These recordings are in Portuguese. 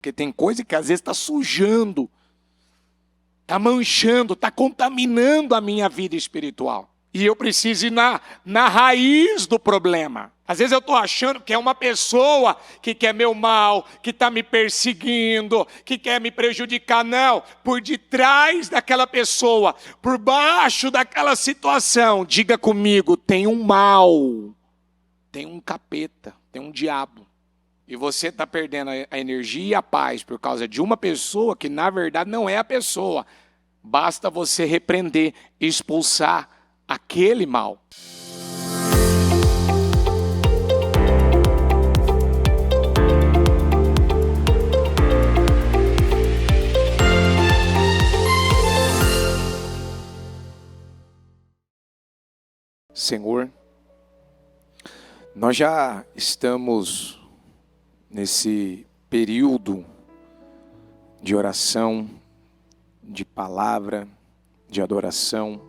Porque tem coisa que às vezes está sujando, está manchando, está contaminando a minha vida espiritual. E eu preciso ir na raiz do problema. Às vezes eu estou achando que é uma pessoa que quer meu mal, que está me perseguindo, que quer me prejudicar. Não, por detrás daquela pessoa, por baixo daquela situação, diga comigo, tem um mal, tem um capeta, tem um diabo. E você está perdendo a energia e a paz por causa de uma pessoa que na verdade não é a pessoa. Basta você repreender, expulsar aquele mal. Senhor, nós já estamos nesse período de oração, de palavra, de adoração.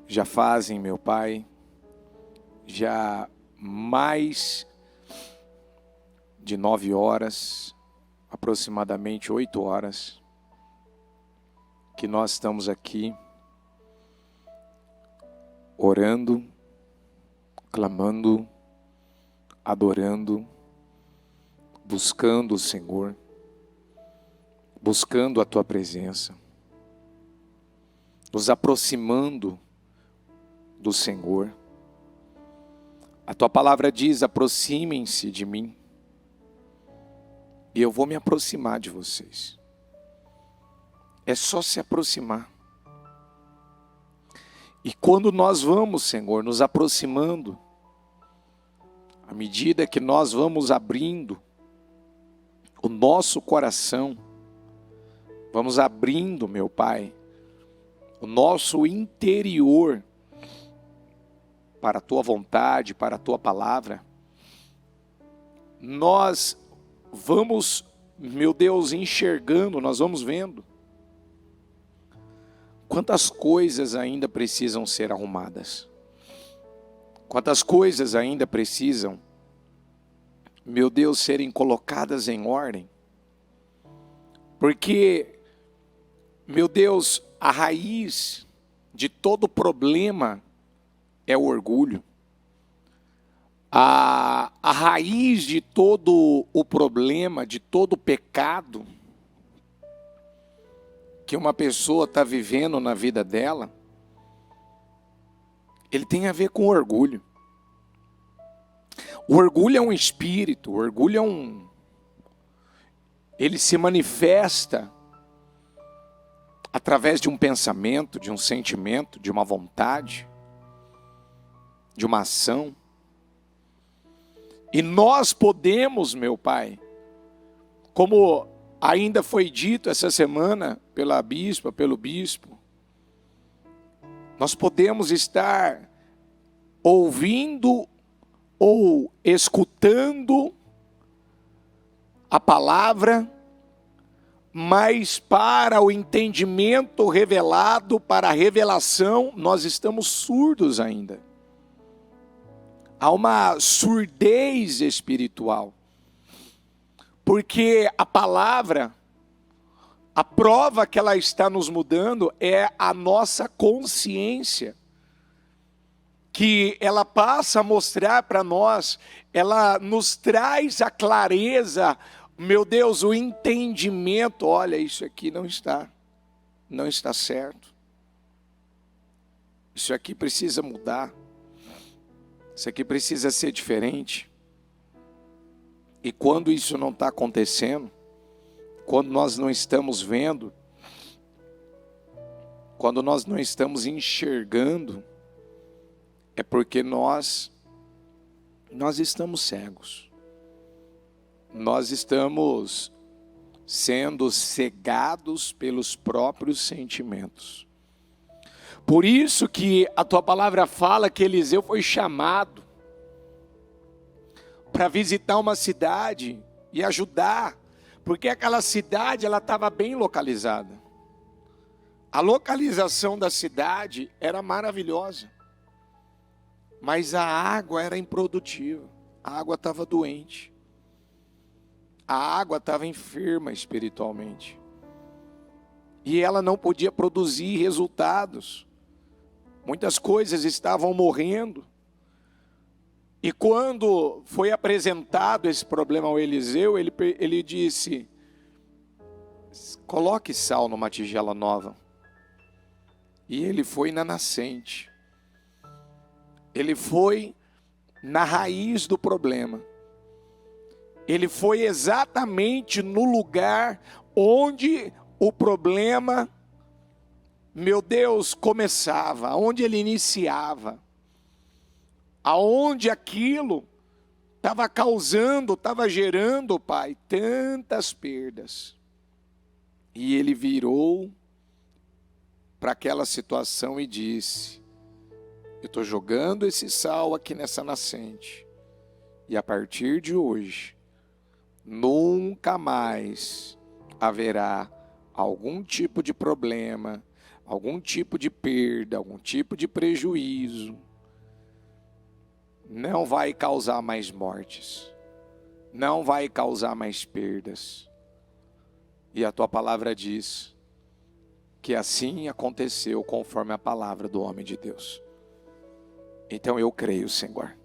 Já fazem, meu Pai, já mais de 9 horas, aproximadamente 8 horas, que nós estamos aqui orando, clamando, adorando, buscando o Senhor, buscando a Tua presença, nos aproximando do Senhor. A Tua palavra diz, aproximem-se de mim, e eu vou me aproximar de vocês. É só se aproximar. E quando nós vamos, Senhor, nos aproximando, à medida que nós vamos abrindo o nosso coração, vamos abrindo, meu Pai, o nosso interior para a Tua vontade, para a Tua palavra, nós vamos, meu Deus, enxergando, nós vamos vendo quantas coisas ainda precisam ser arrumadas. Quantas coisas ainda precisam, meu Deus, serem colocadas em ordem. Porque, meu Deus, a raiz de todo problema é o orgulho. A raiz de todo o problema, de todo o pecado que uma pessoa está vivendo na vida dela, ele tem a ver com orgulho. O orgulho é um espírito, o orgulho é ele se manifesta através de um pensamento, de um sentimento, de uma vontade, de uma ação. E nós podemos, meu Pai, como ainda foi dito essa semana pela bispa, pelo bispo, nós podemos estar ouvindo ou escutando a palavra, mas para o entendimento revelado, para a revelação, nós estamos surdos ainda. Há uma surdez espiritual. Porque a palavra, a prova que ela está nos mudando é a nossa consciência. Que ela passa a mostrar para nós, ela nos traz a clareza, meu Deus, o entendimento. Olha, isso aqui não está certo. Isso aqui precisa mudar. Isso aqui precisa ser diferente. E quando isso não está acontecendo, quando nós não estamos vendo, quando nós não estamos enxergando, é porque nós estamos cegos. Nós estamos sendo cegados pelos próprios sentimentos. Por isso que a Tua palavra fala que Eliseu foi chamado para visitar uma cidade e ajudar, porque aquela cidade ela estava bem localizada. A localização da cidade era maravilhosa, mas a água era improdutiva, a água estava doente. A água estava enferma espiritualmente. E ela não podia produzir resultados. Muitas coisas estavam morrendo. E quando foi apresentado esse problema ao Eliseu, ele disse: coloque sal numa tigela nova. E ele foi na nascente. Ele foi na raiz do problema. Ele foi exatamente no lugar onde o problema, meu Deus, começava, onde ele iniciava. Aonde aquilo estava causando, estava gerando, Pai, tantas perdas. E ele virou para aquela situação e disse: eu estou jogando esse sal aqui nessa nascente. E a partir de hoje, nunca mais haverá algum tipo de problema, algum tipo de perda, algum tipo de prejuízo. Não vai causar mais mortes. Não vai causar mais perdas. E a tua palavra diz que assim aconteceu conforme a palavra do homem de Deus. Então eu creio, Senhor.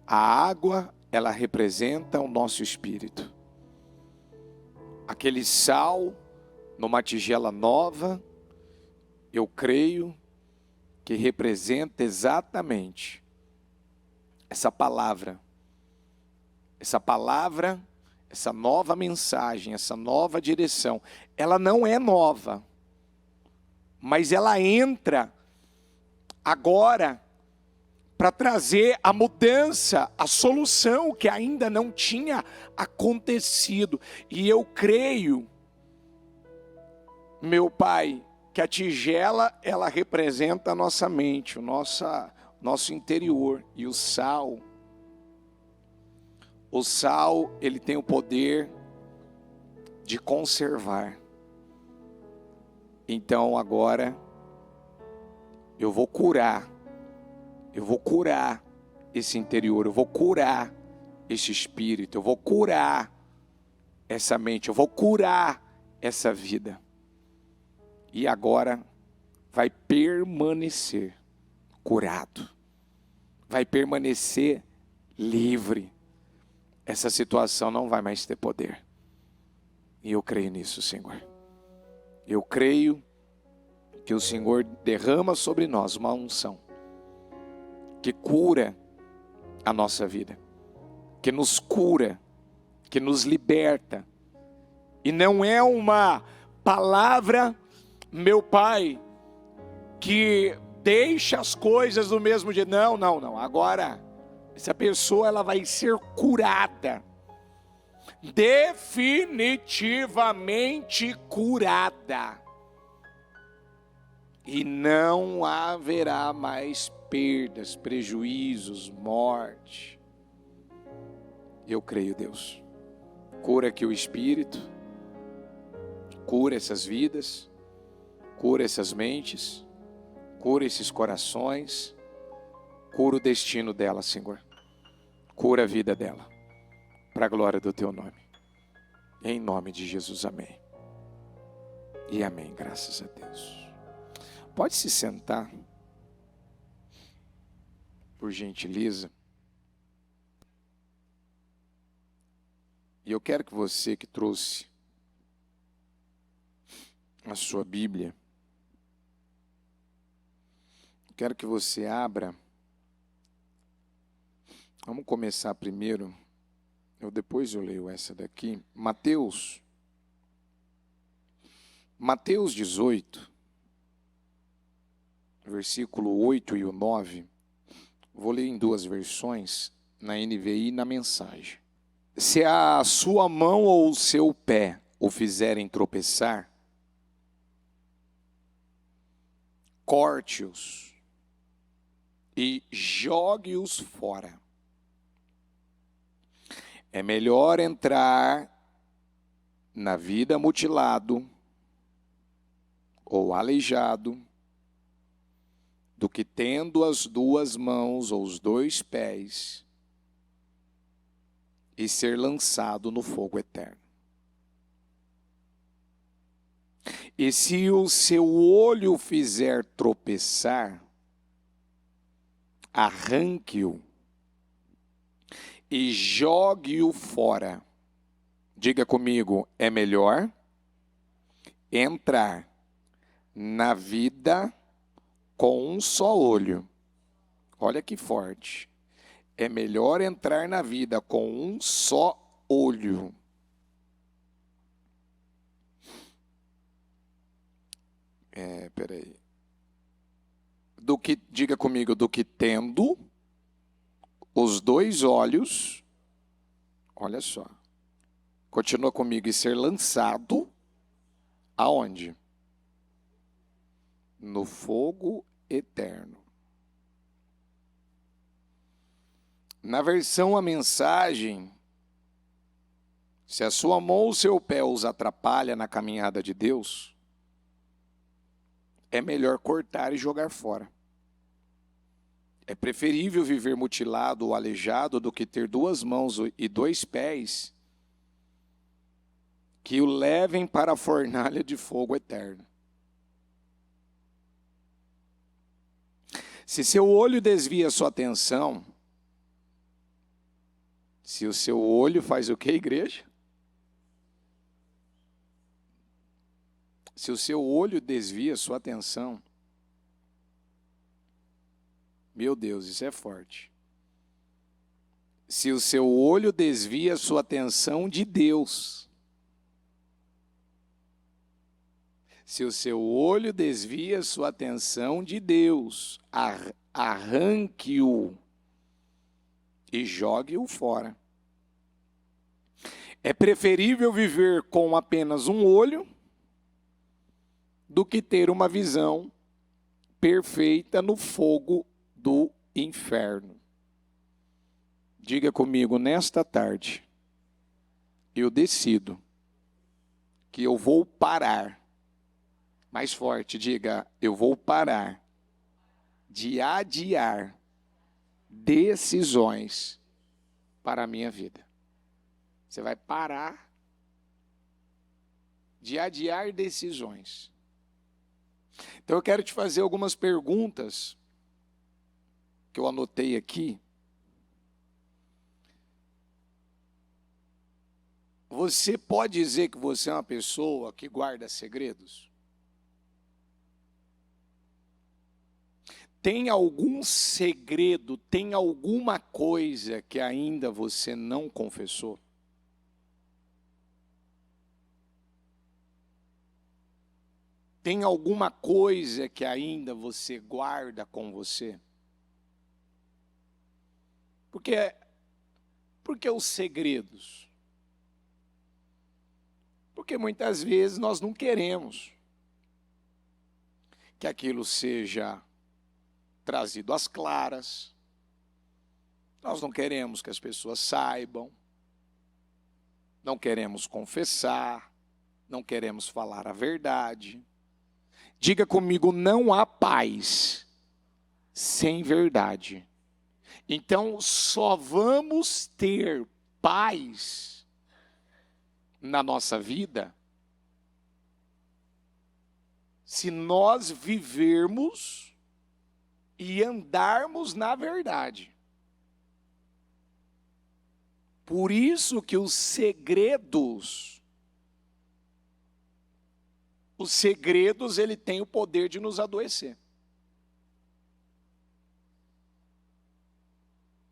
A água, ela representa o nosso espírito. Aquele sal numa tigela nova, eu creio que representa exatamente essa palavra, essa nova mensagem, essa nova direção. Ela não é nova, mas ela entra agora para trazer a mudança, a solução que ainda não tinha acontecido. E eu creio, meu Pai, que a tigela, ela representa a nossa mente, o nosso interior. E o sal, ele tem o poder de conservar. Então agora, eu vou curar esse interior, eu vou curar esse espírito, eu vou curar essa mente, eu vou curar essa vida. E agora vai permanecer curado, vai permanecer livre. Essa situação não vai mais ter poder. E eu creio nisso, Senhor. Eu creio que o Senhor derrama sobre nós uma unção que cura a nossa vida, que nos cura, que nos liberta. E não é uma palavra, meu Pai, que deixa as coisas do mesmo jeito. Não. Agora, essa pessoa, ela vai ser curada. Definitivamente curada. E não haverá mais perdas, prejuízos, morte. Eu creio, Deus. Cura aqui o espírito. Cura essas vidas. Cura essas mentes. Cura esses corações. Cura o destino dela, Senhor. Cura a vida dela. Para a glória do teu nome. Em nome de Jesus, amém. E amém, graças a Deus. Pode se sentar, por gentileza. E eu quero que você que trouxe a sua Bíblia, quero que você abra. Vamos começar primeiro. Depois eu leio essa daqui. Mateus 18, versículo 8 e o 9. Vou ler em duas versões, na NVI e na Mensagem. Se a sua mão ou o seu pé o fizerem tropeçar, corte-os e jogue-os fora. É melhor entrar na vida mutilado ou aleijado do que tendo as duas mãos ou os dois pés e ser lançado no fogo eterno. E se o seu olho fizer tropeçar, arranque-o e jogue-o fora. Diga comigo, é melhor entrar na vida com um só olho. Olha que forte. É melhor entrar na vida com um só olho. Peraí. Diga comigo, do que tendo os dois olhos, olha só. Continua comigo, e ser lançado aonde? No fogo eterno. Na versão a mensagem, se a sua mão ou o seu pé os atrapalha na caminhada de Deus, é melhor cortar e jogar fora. É preferível viver mutilado ou aleijado do que ter duas mãos e dois pés que o levem para a fornalha de fogo eterno. Se seu olho desvia sua atenção, se o seu olho faz o que, igreja? Se o seu olho desvia sua atenção, meu Deus, isso é forte. Se o seu olho desvia sua atenção de Deus, se o seu olho desvia sua atenção de Deus, arranque-o e jogue-o fora. É preferível viver com apenas um olho do que ter uma visão perfeita no fogo do inferno. Diga comigo, nesta tarde, eu decido que eu vou parar. Mais forte, diga, eu vou parar de adiar decisões para a minha vida. Você vai parar de adiar decisões. Então eu quero te fazer algumas perguntas que eu anotei aqui. Você pode dizer que você é uma pessoa que guarda segredos? Tem algum segredo, tem alguma coisa que ainda você não confessou? Tem alguma coisa que ainda você guarda com você? Por que os segredos? Porque muitas vezes nós não queremos que aquilo seja trazido às claras. Nós não queremos que as pessoas saibam. Não queremos confessar. Não queremos falar a verdade. Diga comigo, não há paz sem verdade. Então, só vamos ter paz na nossa vida se nós vivermos e andarmos na verdade. Por isso que os segredos ele tem o poder de nos adoecer.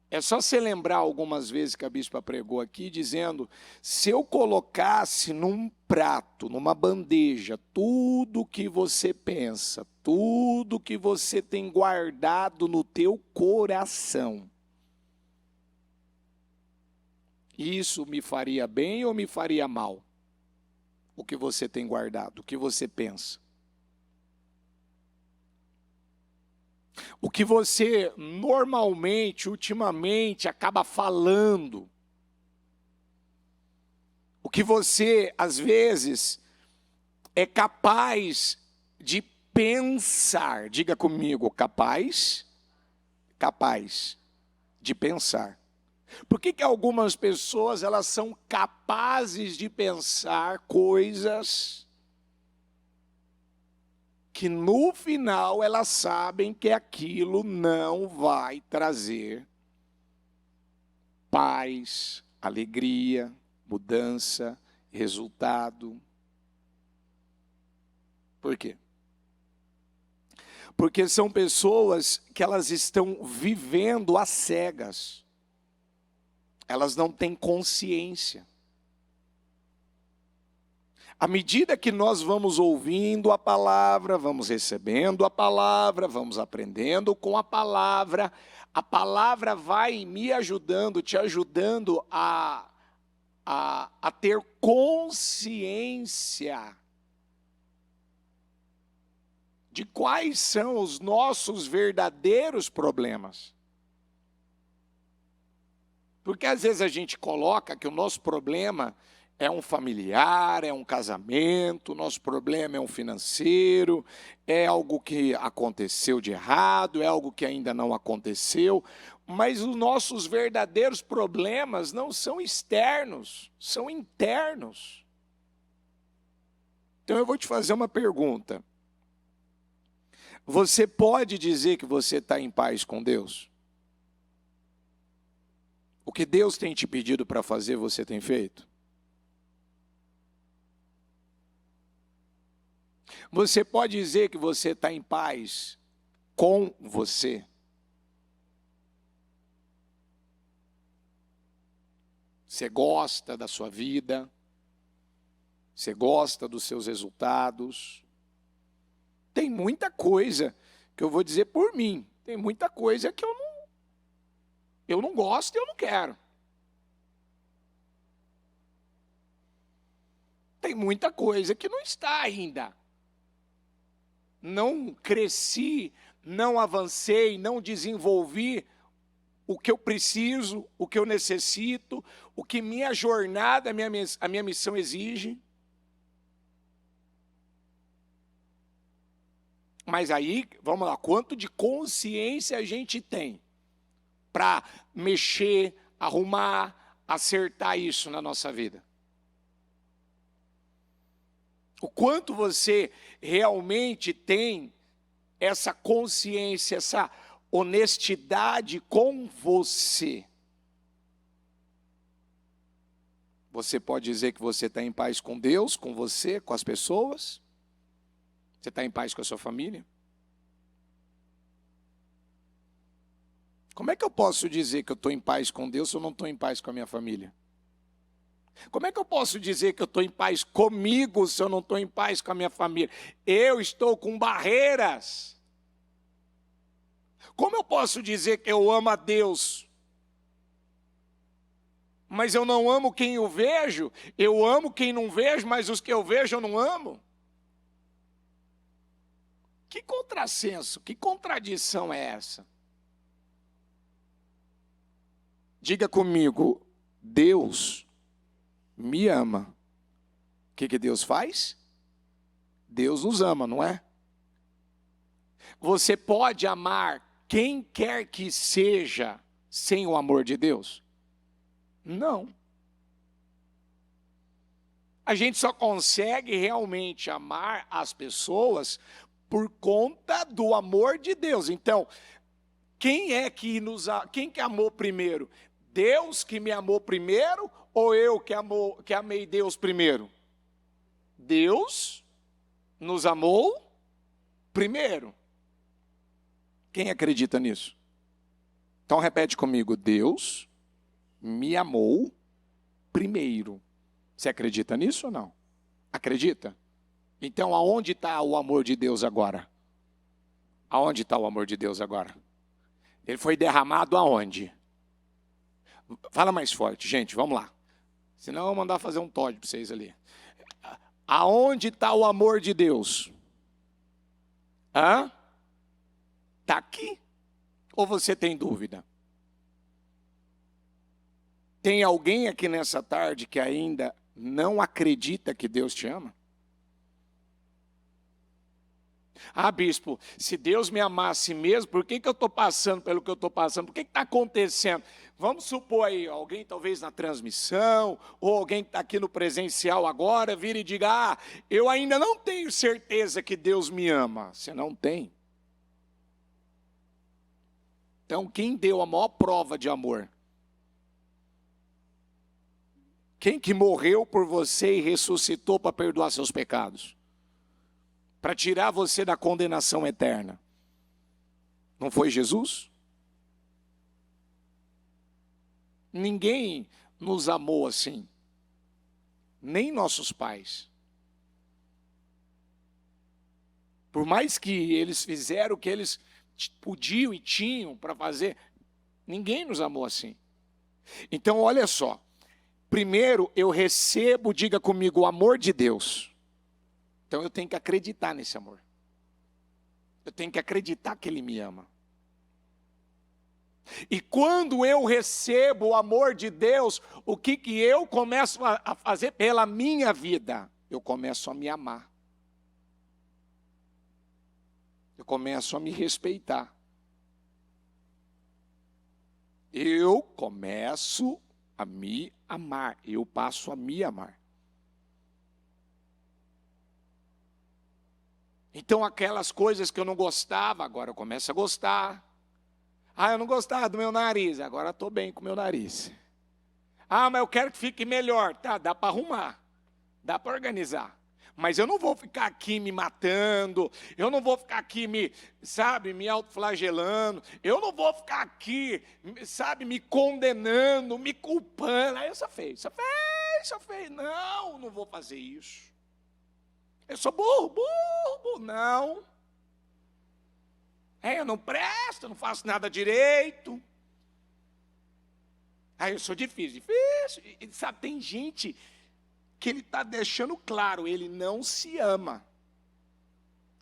É só você lembrar algumas vezes que a bispa pregou aqui, dizendo, se eu colocasse num prato, numa bandeja, tudo que você pensa, tudo que você tem guardado no teu coração, isso me faria bem ou me faria mal? O que você tem guardado, o que você pensa. O que você normalmente, ultimamente, acaba falando. O que você, às vezes, é capaz de pensar. Diga comigo, capaz de pensar. Por que algumas pessoas elas são capazes de pensar coisas que no final elas sabem que aquilo não vai trazer paz, alegria, mudança, resultado? Por quê? Porque são pessoas que elas estão vivendo às cegas. Elas não têm consciência. À medida que nós vamos ouvindo a palavra, vamos recebendo a palavra, vamos aprendendo com a palavra vai me ajudando, te ajudando a ter consciência de quais são os nossos verdadeiros problemas. Porque às vezes a gente coloca que o nosso problema é um familiar, é um casamento, o nosso problema é um financeiro, é algo que aconteceu de errado, é algo que ainda não aconteceu, mas os nossos verdadeiros problemas não são externos, são internos. Então eu vou te fazer uma pergunta. Você pode dizer que você está em paz com Deus? O que Deus tem te pedido para fazer, você tem feito? Você pode dizer que você está em paz com você? Você gosta da sua vida? Você gosta dos seus resultados? Tem muita coisa que eu vou dizer por mim. Tem muita coisa que eu não gosto e eu não quero. Tem muita coisa que não está ainda. Não cresci, não avancei, não desenvolvi o que eu preciso, o que eu necessito, o que minha jornada, a minha missão exige. Mas aí, vamos lá, quanto de consciência a gente tem para mexer, arrumar, acertar isso na nossa vida? O quanto você realmente tem essa consciência, essa honestidade com você? Você pode dizer que você está em paz com Deus, com você, com as pessoas? Você está em paz com a sua família? Como é que eu posso dizer que eu estou em paz com Deus se eu não estou em paz com a minha família? Como é que eu posso dizer que eu estou em paz comigo se eu não estou em paz com a minha família? Eu estou com barreiras. Como eu posso dizer que eu amo a Deus, mas eu não amo quem eu vejo? Eu amo quem não vejo, mas os que eu vejo eu não amo? Que contrassenso, que contradição é essa? Diga comigo, Deus me ama. O que Deus faz? Deus nos ama, não é? Você pode amar quem quer que seja sem o amor de Deus? Não. A gente só consegue realmente amar as pessoas por conta do amor de Deus. Então, quem que amou primeiro? Deus que me amou primeiro ou eu que amei Deus primeiro? Deus nos amou primeiro. Quem acredita nisso? Então repete comigo, Deus me amou primeiro. Você acredita nisso ou não? Acredita? Então aonde está o amor de Deus agora? Aonde está o amor de Deus agora? Ele foi derramado aonde? Fala mais forte, gente, vamos lá. Senão eu vou mandar fazer um Todd para vocês ali. Aonde está o amor de Deus? Está aqui? Ou você tem dúvida? Tem alguém aqui nessa tarde que ainda não acredita que Deus te ama? Ah, bispo, se Deus me amasse mesmo, por que eu estou passando pelo que eu estou passando? Por que está acontecendo? Vamos supor aí, alguém talvez na transmissão, ou alguém que está aqui no presencial agora, vira e diga, eu ainda não tenho certeza que Deus me ama. Você não tem? Então, quem deu a maior prova de amor? Quem que morreu por você e ressuscitou para perdoar seus pecados? Para tirar você da condenação eterna? Não foi Jesus? Ninguém nos amou assim, nem nossos pais. Por mais que eles fizeram o que eles podiam e tinham para fazer, ninguém nos amou assim. Então, olha só, primeiro eu recebo, diga comigo, o amor de Deus. Então eu tenho que acreditar nesse amor. Eu tenho que acreditar que Ele me ama. E quando eu recebo o amor de Deus, o que eu começo a fazer pela minha vida? Eu começo a me amar. Eu começo a me respeitar. Eu começo a me amar. Eu passo a me amar. Então aquelas coisas que eu não gostava, agora eu começo a gostar. Eu não gostava do meu nariz, agora estou bem com o meu nariz. Mas eu quero que fique melhor. Tá, dá para arrumar, dá para organizar. Mas eu não vou ficar aqui me matando, eu não vou ficar aqui me autoflagelando, eu não vou ficar aqui, me condenando, me culpando. Isso é feio, isso é feio. Não vou fazer isso. Eu sou burro, não. Eu não presto, eu não faço nada direito. Eu sou difícil. E, tem gente que ele está deixando claro, ele não se ama.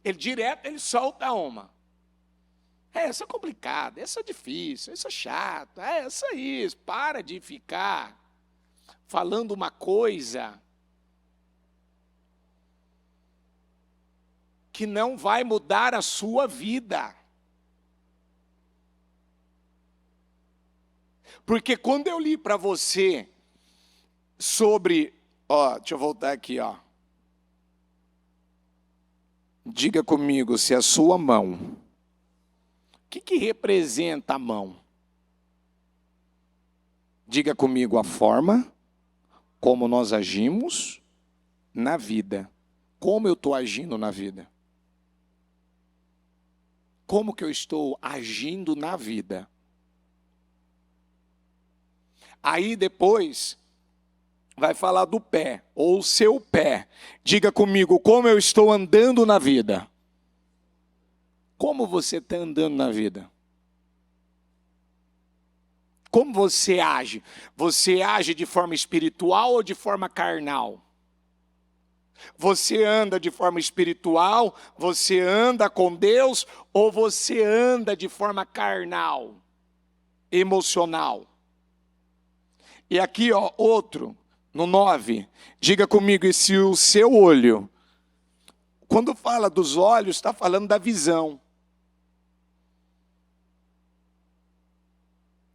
Ele solta uma. Isso é complicado, isso é difícil, isso é chato, isso é isso. Para de ficar falando uma coisa que não vai mudar a sua vida. Porque quando eu li para você sobre, deixa eu voltar aqui, Diga comigo se a sua mão, o que representa a mão? Diga comigo a forma como nós agimos na vida. Como eu estou agindo na vida? Como que eu estou agindo na vida? Aí depois vai falar do pé, ou o seu pé. Diga comigo, como eu estou andando na vida? Como você está andando na vida? Como você age? Você age de forma espiritual ou de forma carnal? Você anda de forma espiritual? Você anda com Deus? Ou você anda de forma carnal? Emocional? E aqui, outro, no 9. Diga comigo, e se o seu olho... Quando fala dos olhos, está falando da visão.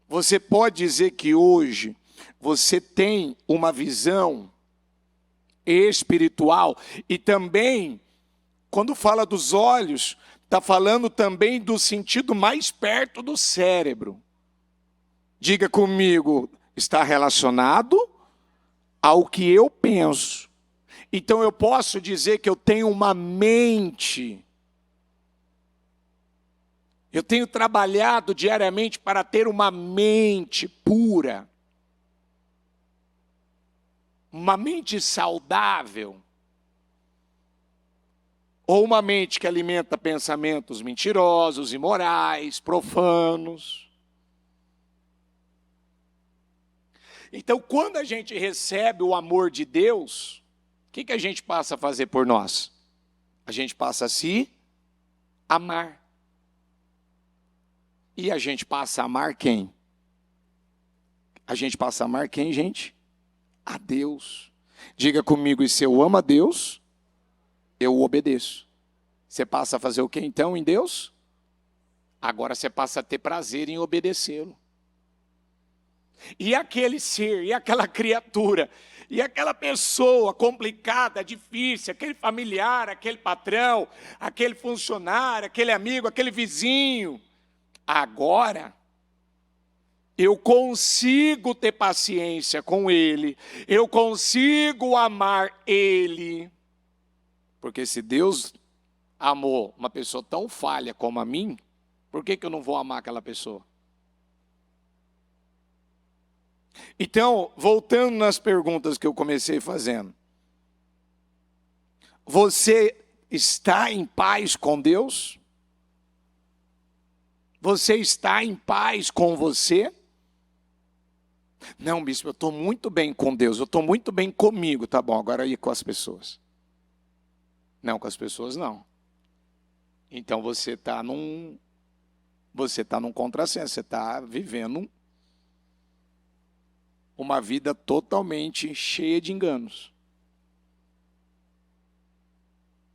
Você pode dizer que hoje você tem uma visão espiritual e também, quando fala dos olhos, está falando também do sentido mais perto do cérebro. Diga comigo, está relacionado ao que eu penso. Então eu posso dizer que eu tenho uma mente. Eu tenho trabalhado diariamente para ter uma mente pura. Uma mente saudável. Ou uma mente que alimenta pensamentos mentirosos, imorais, profanos. Então, quando a gente recebe o amor de Deus, o que a gente passa a fazer por nós? A gente passa a se amar. E a gente passa a amar quem? A gente passa a amar quem, gente? A Deus. Diga comigo, e se eu amo a Deus, eu o obedeço. Você passa a fazer o que então em Deus? Agora você passa a ter prazer em obedecê-lo. E aquele ser, e aquela criatura, e aquela pessoa complicada, difícil, aquele familiar, aquele patrão, aquele funcionário, aquele amigo, aquele vizinho, agora eu consigo ter paciência com ele, eu consigo amar ele. Porque se Deus amou uma pessoa tão falha como a mim, por que eu não vou amar aquela pessoa? Então, voltando nas perguntas que eu comecei fazendo. Você está em paz com Deus? Você está em paz com você? Não, bispo, eu estou muito bem com Deus, eu estou muito bem comigo. Tá bom, agora ir com as pessoas. Não, com as pessoas não. Então você está num contrassenso, você está vivendo uma vida totalmente cheia de enganos.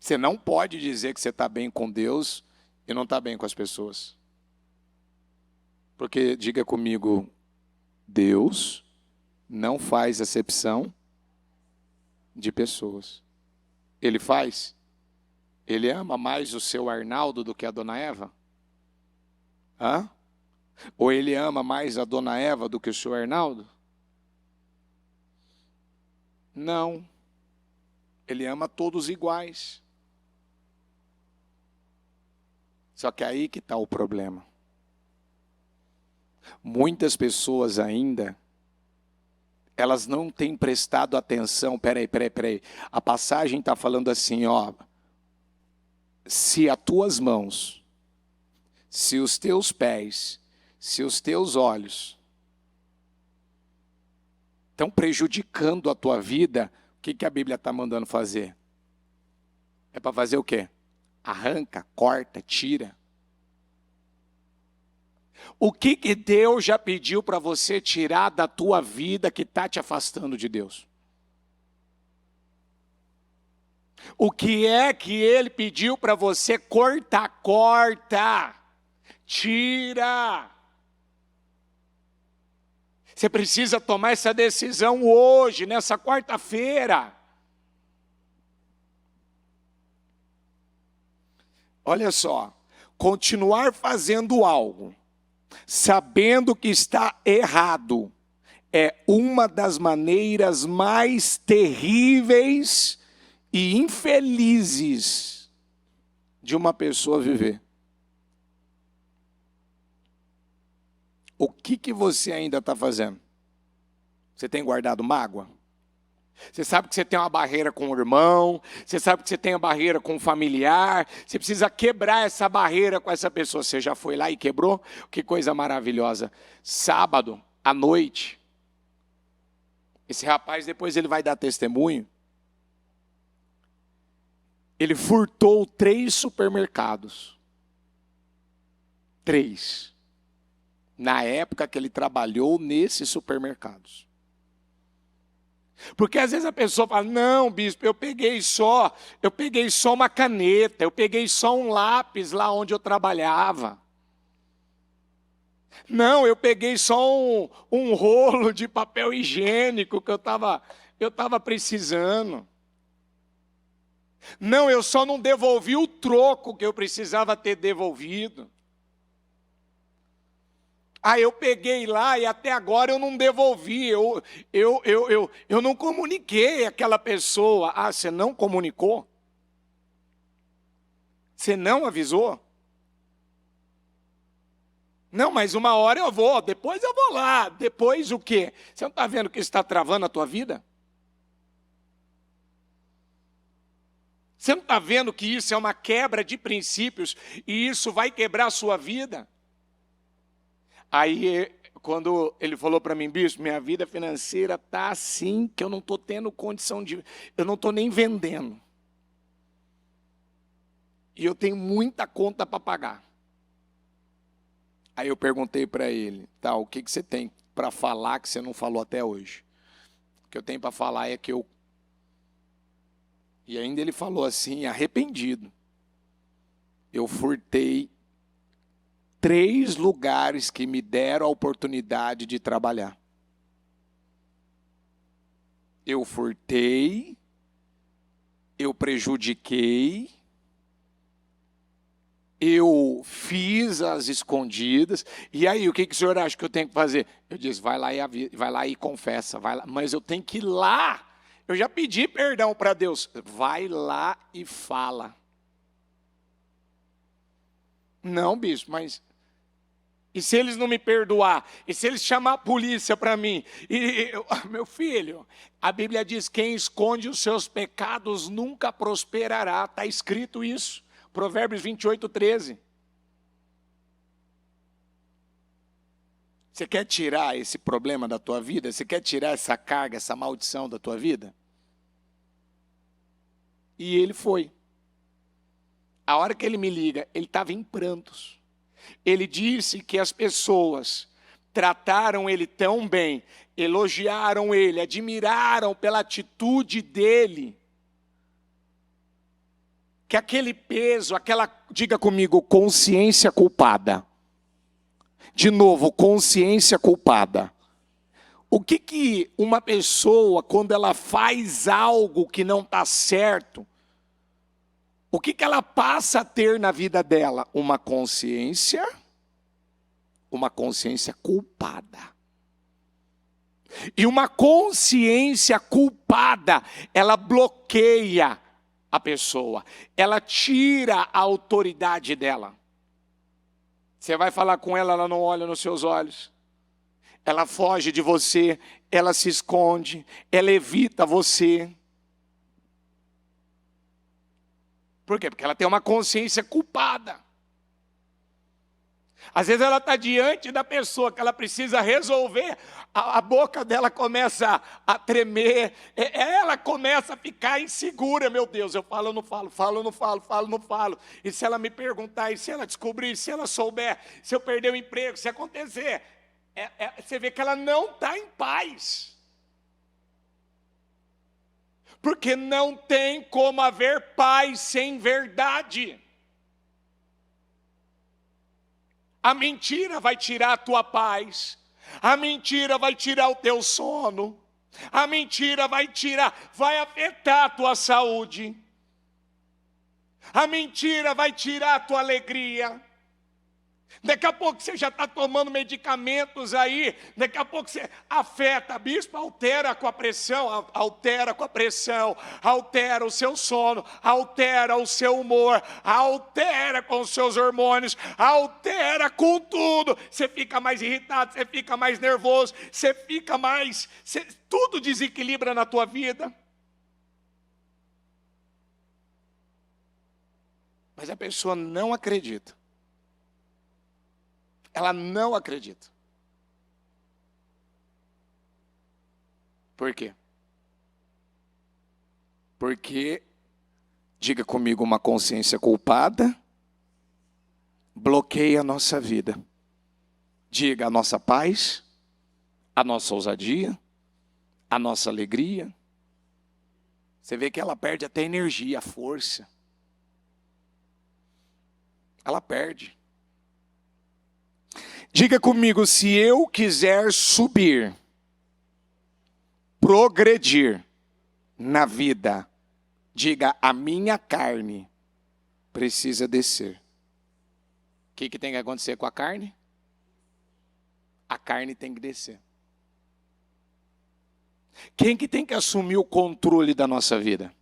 Você não pode dizer que você está bem com Deus e não está bem com as pessoas. Porque, diga comigo, Deus não faz acepção de pessoas. Ele faz? Ele ama mais o seu Arnaldo do que a dona Eva? Hã? Ou ele ama mais a dona Eva do que o seu Arnaldo? Não. Ele ama todos iguais. Só que aí que está o problema. Muitas pessoas ainda, elas não têm prestado atenção. Peraí. A passagem está falando assim, ó. Se as tuas mãos, se os teus pés, se os teus olhos estão prejudicando a tua vida, o que a Bíblia está mandando fazer? É para fazer o quê? Arranca, corta, tira. O que Deus já pediu para você tirar da tua vida que está te afastando de Deus? O que é que Ele pediu para você cortar? Corta, tira. Você precisa tomar essa decisão hoje, nessa quarta-feira. Olha só, continuar fazendo algo, sabendo que está errado, é uma das maneiras mais terríveis e infelizes de uma pessoa viver. O que você ainda está fazendo? Você tem guardado mágoa? Você sabe que você tem uma barreira com o irmão, você sabe que você tem uma barreira com o familiar, você precisa quebrar essa barreira com essa pessoa. Você já foi lá e quebrou? Que coisa maravilhosa. Sábado, à noite, esse rapaz depois ele vai dar testemunho. Ele furtou 3 supermercados. 3. Na época que ele trabalhou nesses supermercados. Porque às vezes a pessoa fala, não, bispo, eu peguei só uma caneta, eu peguei só um lápis lá onde eu trabalhava. Não, eu peguei só um rolo de papel higiênico que eu estava precisando. Não, eu só não devolvi o troco que eu precisava ter devolvido. Ah, eu peguei lá e até agora eu não devolvi, eu não comuniquei aquela pessoa. Ah, você não comunicou? Você não avisou? Não, mas uma hora eu vou, depois eu vou lá. Depois o quê? Você não está vendo que isso está travando a tua vida? Você não está vendo que isso é uma quebra de princípios e isso vai quebrar a sua vida? Aí, quando ele falou para mim, bispo, minha vida financeira está assim que eu não estou tendo condição de... Eu não estou nem vendendo. E eu tenho muita conta para pagar. Aí eu perguntei para ele, tá, o que você tem para falar que você não falou até hoje? O que eu tenho para falar é que eu... E ainda ele falou assim, arrependido. eu furtei 3 lugares que me deram a oportunidade de trabalhar. Eu furtei, eu prejudiquei, eu fiz as escondidas. E aí, o que o senhor acha que eu tenho que fazer? Eu disse, vai lá e confessa, vai lá. Mas eu tenho que ir lá. Eu já pedi perdão para Deus. Vai lá e fala. Não, bispo, mas... E se eles não me perdoar? E se eles chamar a polícia para mim? Meu filho, a Bíblia diz, quem esconde os seus pecados nunca prosperará. Está escrito isso. Provérbios 28, 13. Você quer tirar esse problema da tua vida? Você quer tirar essa carga, essa maldição da tua vida? E ele foi. A hora que ele me liga, ele estava em prantos. Ele disse que as pessoas trataram ele tão bem, elogiaram ele, admiraram pela atitude dele, que aquele peso, diga comigo, consciência culpada. De novo, consciência culpada. O que uma pessoa, quando ela faz algo que não está certo, o que ela passa a ter na vida dela? Uma consciência culpada. E uma consciência culpada, ela bloqueia a pessoa. Ela tira a autoridade dela. Você vai falar com ela, ela não olha nos seus olhos. Ela foge de você, ela se esconde, ela evita você. Por quê? Porque ela tem uma consciência culpada. Às vezes ela está diante da pessoa que ela precisa resolver, a boca dela começa a tremer, ela começa a ficar insegura. Meu Deus, eu falo, eu não falo, falo, eu não falo, falo, não falo. E se ela me perguntar, e se ela descobrir, se ela souber, se eu perder o emprego, se acontecer, você vê que ela não está em paz. Porque não tem como haver paz sem verdade. A mentira vai tirar a tua paz. A mentira vai tirar o teu sono. A mentira vai afetar a tua saúde. A mentira vai tirar a tua alegria. Daqui a pouco você já está tomando medicamentos aí, daqui a pouco você afeta, bispo, altera com a pressão, altera o seu sono, altera o seu humor, altera com os seus hormônios, altera com tudo. Você fica mais irritado, você fica mais nervoso, tudo desequilibra na tua vida. Mas a pessoa não acredita. Ela não acredita. Por quê? Porque, diga comigo, uma consciência culpada bloqueia a nossa vida. Diga a nossa paz, a nossa ousadia, a nossa alegria. Você vê que ela perde até energia, a força. Ela perde. Diga comigo, se eu quiser subir, progredir na vida, diga, a minha carne precisa descer. O que tem que acontecer com a carne? A carne tem que descer. Quem que tem que assumir o controle da nossa vida?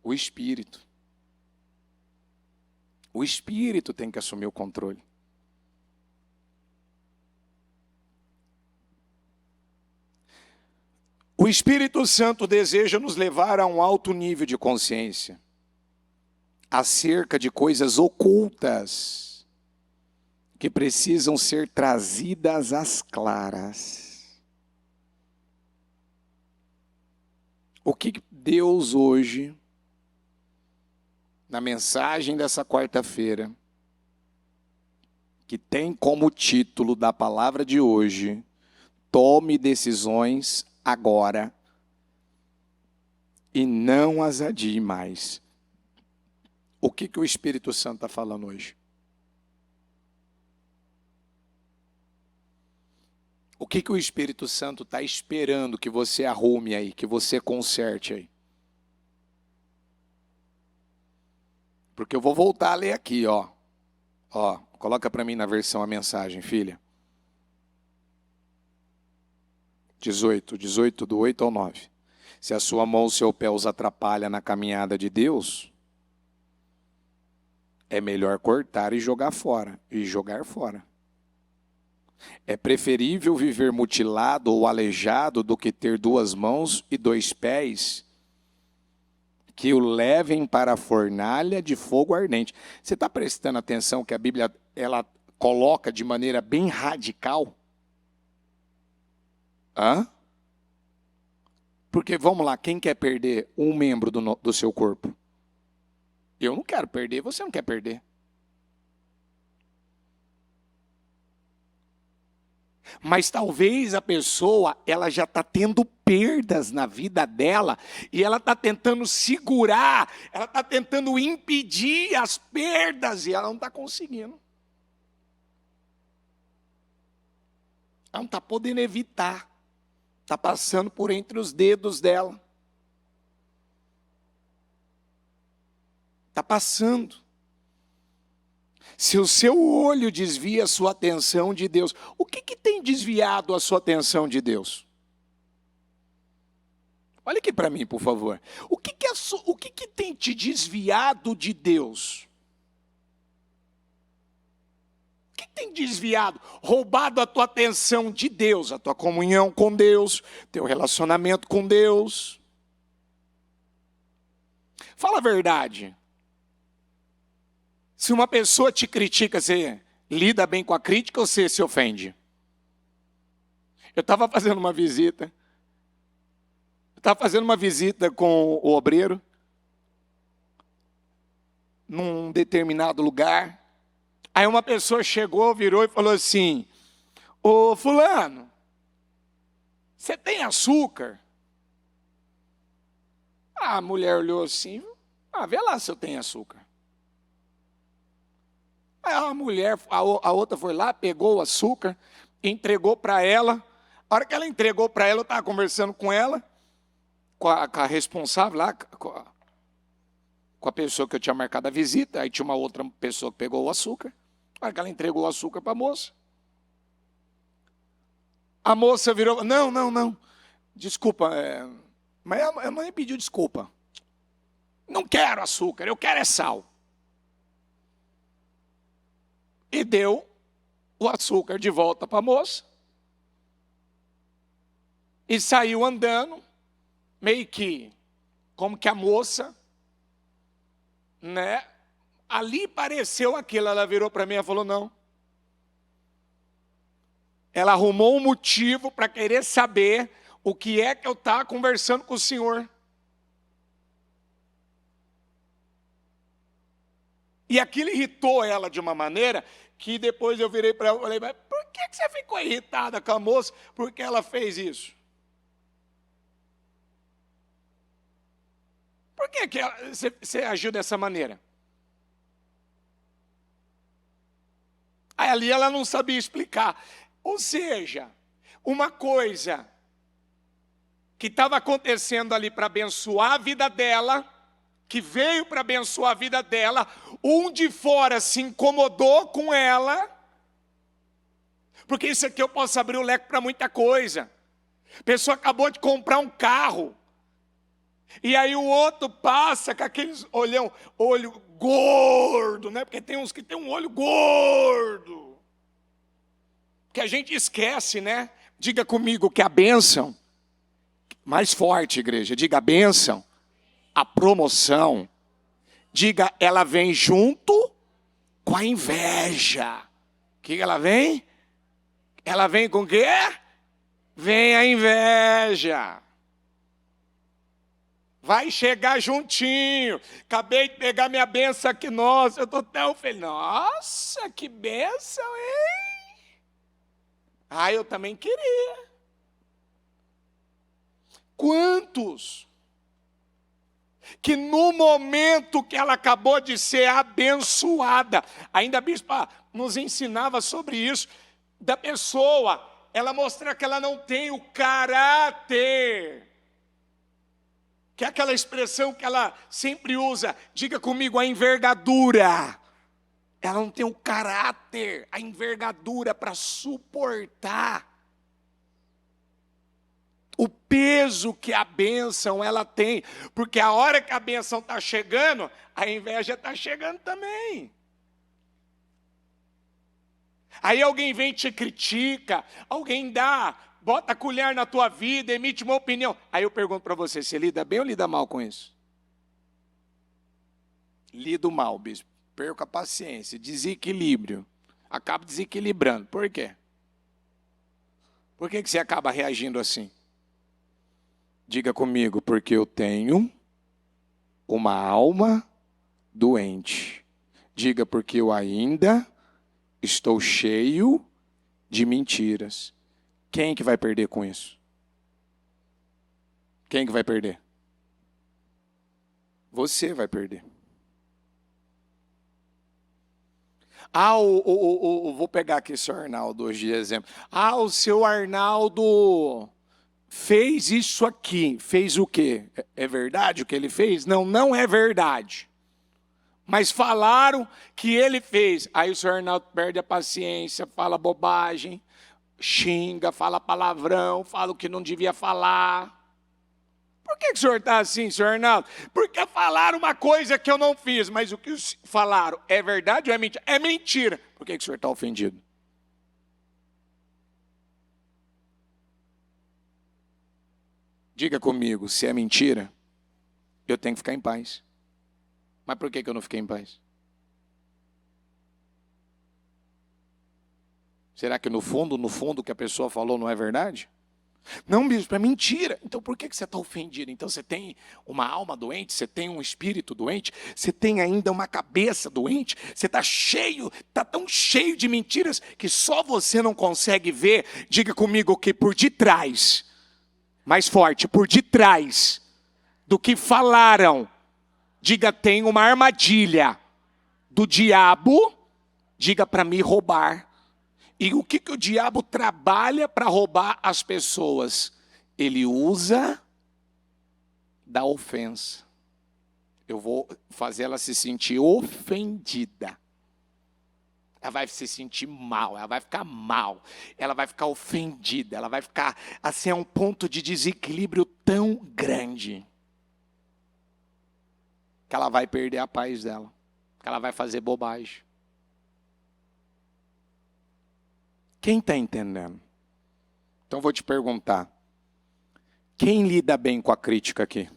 O Espírito. O Espírito tem que assumir o controle. O Espírito Santo deseja nos levar a um alto nível de consciência acerca de coisas ocultas que precisam ser trazidas às claras. O que Deus hoje, na mensagem dessa quarta-feira, que tem como título da palavra de hoje, tome decisões agora e não as adie mais. O que o Espírito Santo está falando hoje? O que o Espírito Santo está esperando que você arrume aí, que você conserte aí? Porque eu vou voltar a ler aqui, ó. Ó, coloca para mim na versão a mensagem, filha. 18 do 8 ao 9. Se a sua mão ou seu pé os atrapalha na caminhada de Deus, é melhor cortar e jogar fora. É preferível viver mutilado ou aleijado do que ter 2 mãos e 2 pés que o levem para a fornalha de fogo ardente. Você está prestando atenção que a Bíblia ela coloca de maneira bem radical? Hã? Porque, vamos lá, quem quer perder um membro do seu corpo? Eu não quero perder, você não quer perder. Mas talvez a pessoa, ela já está tendo perdas na vida dela, e ela está tentando segurar, ela está tentando impedir as perdas, e ela não está conseguindo. Ela não está podendo evitar. Está passando por entre os dedos dela. Está passando. Se o seu olho desvia a sua atenção de Deus, o que tem desviado a sua atenção de Deus? Olha aqui para mim, por favor. O que tem te desviado de Deus? O que tem desviado, roubado a tua atenção de Deus, a tua comunhão com Deus, teu relacionamento com Deus? Fala a verdade. Se uma pessoa te critica, você lida bem com a crítica ou você se ofende? Eu estava fazendo uma visita. Com o obreiro, num determinado lugar. Aí uma pessoa chegou, virou e falou assim: ô fulano, você tem açúcar? A mulher olhou assim: vê lá se eu tenho açúcar. Aí a mulher, a outra foi lá, pegou o açúcar, entregou para ela. A hora que ela entregou para ela, eu estava conversando com ela, com a responsável lá, com a pessoa que eu tinha marcado a visita. Aí tinha uma outra pessoa que pegou o açúcar. A hora que ela entregou o açúcar para a moça, virou: não, desculpa, mas a mãe pediu desculpa. Não quero açúcar, eu quero é sal. E deu o açúcar de volta para a moça. E saiu andando, meio que, como que a moça, né? Ali pareceu aquilo, ela virou para mim e falou: não. Ela arrumou um motivo para querer saber o que é que eu estava conversando com o senhor. E aquilo irritou ela de uma maneira que depois eu virei para ela e falei: mas por que você ficou irritada com a moça? Porque ela fez isso. Por que você agiu dessa maneira? Aí ali ela não sabia explicar. Ou seja, uma coisa que estava acontecendo ali para abençoar a vida dela, que veio para abençoar a vida dela, um de fora se incomodou com ela, porque isso aqui eu posso abrir o leque para muita coisa. A pessoa acabou de comprar um carro, e aí o outro passa com aqueles olho gordo, né? Porque tem uns que tem um olho gordo, que a gente esquece, né? Diga comigo que a bênção, mais forte, igreja, diga: a bênção, a promoção, diga, ela vem junto com a inveja. O que ela vem? Ela vem com o quê? Vem a inveja. Vai chegar juntinho. Acabei de pegar minha bênção aqui. Nossa, eu estou tão feliz. Nossa, que bênção, hein? Eu também queria. Quantos que no momento que ela acabou de ser abençoada, ainda a bispa nos ensinava sobre isso, da pessoa, ela mostra que ela não tem o caráter, que é aquela expressão que ela sempre usa, diga comigo, a envergadura. Ela não tem o caráter, a envergadura para suportar o peso que a bênção ela tem, porque a hora que a bênção está chegando, a inveja está chegando também. Aí alguém vem e te critica, alguém bota a colher na tua vida, emite uma opinião. Aí eu pergunto para você, você lida bem ou lida mal com isso? Lido mal, bispo. Perco a paciência, desequilíbrio. Acabo desequilibrando. Por quê? Por que você acaba reagindo assim? Diga comigo, porque eu tenho uma alma doente. Diga, porque eu ainda estou cheio de mentiras. Quem que vai perder com isso? Quem que vai perder? Você vai perder. Vou pegar aqui o seu Arnaldo hoje de exemplo. O seu Arnaldo fez isso aqui. Fez o quê? É verdade o que ele fez? Não, não é verdade. Mas falaram que ele fez. Aí o senhor Arnaldo perde a paciência, fala bobagem, xinga, fala palavrão, fala o que não devia falar. Por que o senhor está assim, senhor Arnaldo? Porque falaram uma coisa que eu não fiz, mas o que falaram é verdade ou é mentira? É mentira. Por que o senhor está ofendido? Diga comigo, se é mentira, eu tenho que ficar em paz. Mas por que eu não fiquei em paz? Será que no fundo, o que a pessoa falou não é verdade? Não, bispo, é mentira. Então por que você está ofendido? Então você tem uma alma doente, você tem um espírito doente, você tem ainda uma cabeça doente, você está tão cheio de mentiras que só você não consegue ver. Diga comigo que por detrás, mais forte, por detrás do que falaram, diga, tem uma armadilha do diabo, diga, para me roubar. E o que o diabo trabalha para roubar as pessoas? Ele usa da ofensa. Eu vou fazer ela se sentir ofendida. Ela vai se sentir mal, ela vai ficar mal, ela vai ficar ofendida, ela vai ficar assim a um ponto de desequilíbrio tão grande que ela vai perder a paz dela, que ela vai fazer bobagem. Quem está entendendo? Então vou te perguntar, quem lida bem com a crítica aqui?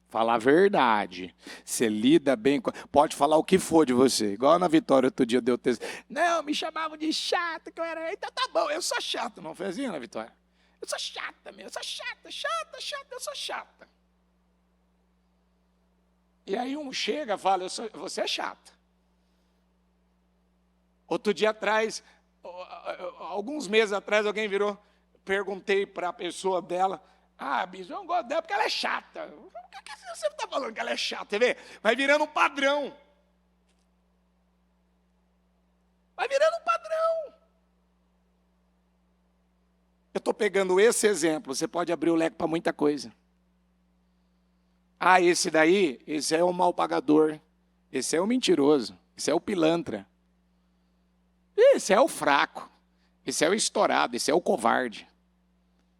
Fala a verdade. Você lida bem com... Pode falar o que for de você. Igual na Vitória, outro dia deu texto. Não, me chamavam de chato, que eu era... Então tá bom, eu sou chato. Não foi assim, na Vitória? Eu sou chata mesmo, eu sou chata, eu sou chata. E aí um chega e fala, você é chata. Outro dia atrás, alguns meses atrás, alguém virou, perguntei para a pessoa dela, bispo, eu não gosto dela porque ela é chata. Por que você está falando que ela é chata? Você vê? Vai virando um padrão. Vai virando um padrão. Eu estou pegando esse exemplo, você pode abrir o leque para muita coisa. Esse daí, esse é o mal pagador, esse é o mentiroso, esse é o pilantra. Esse é o fraco, esse é o estourado, esse é o covarde.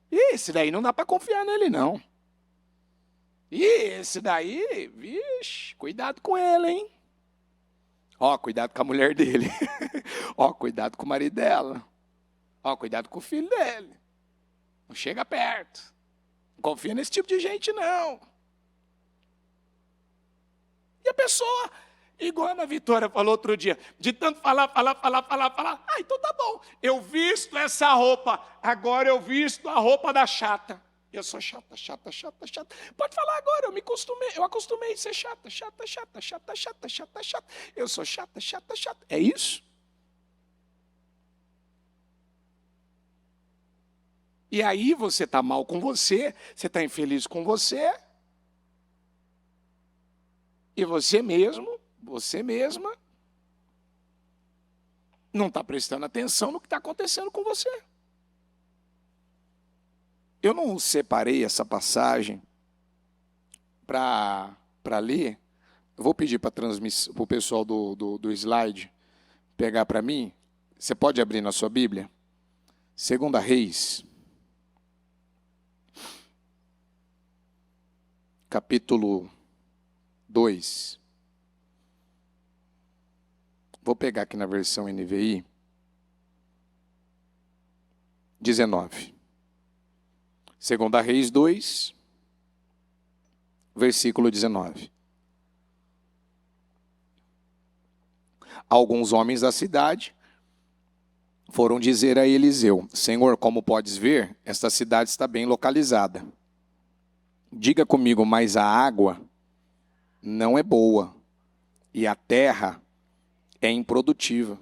Esse daí não dá para confiar nele, não. E esse daí, vixe, cuidado com ele, hein? Cuidado com a mulher dele. Cuidado com o marido dela. Cuidado com o filho dele. Não chega perto. Não confia nesse tipo de gente, não. E a pessoa... Igual a Ana Vitória falou outro dia, de tanto falar, então tá bom, eu visto essa roupa, agora eu visto a roupa da chata. Eu sou chata. Pode falar agora, eu acostumei a ser chata. Eu sou chata. É isso? E aí você está mal com você está infeliz com você. E você mesmo, você mesma, não está prestando atenção no que está acontecendo com você. Eu não separei essa passagem para ler. Eu vou pedir para o pessoal do slide pegar para mim. Você pode abrir na sua Bíblia? 2 Reis, capítulo 2. Vou pegar aqui na versão NVI. 19. 2 Reis 2, versículo 19. Alguns homens da cidade foram dizer a Eliseu: Senhor, como podes ver, esta cidade está bem localizada. Diga comigo, mas a água não é boa e a terra é improdutiva.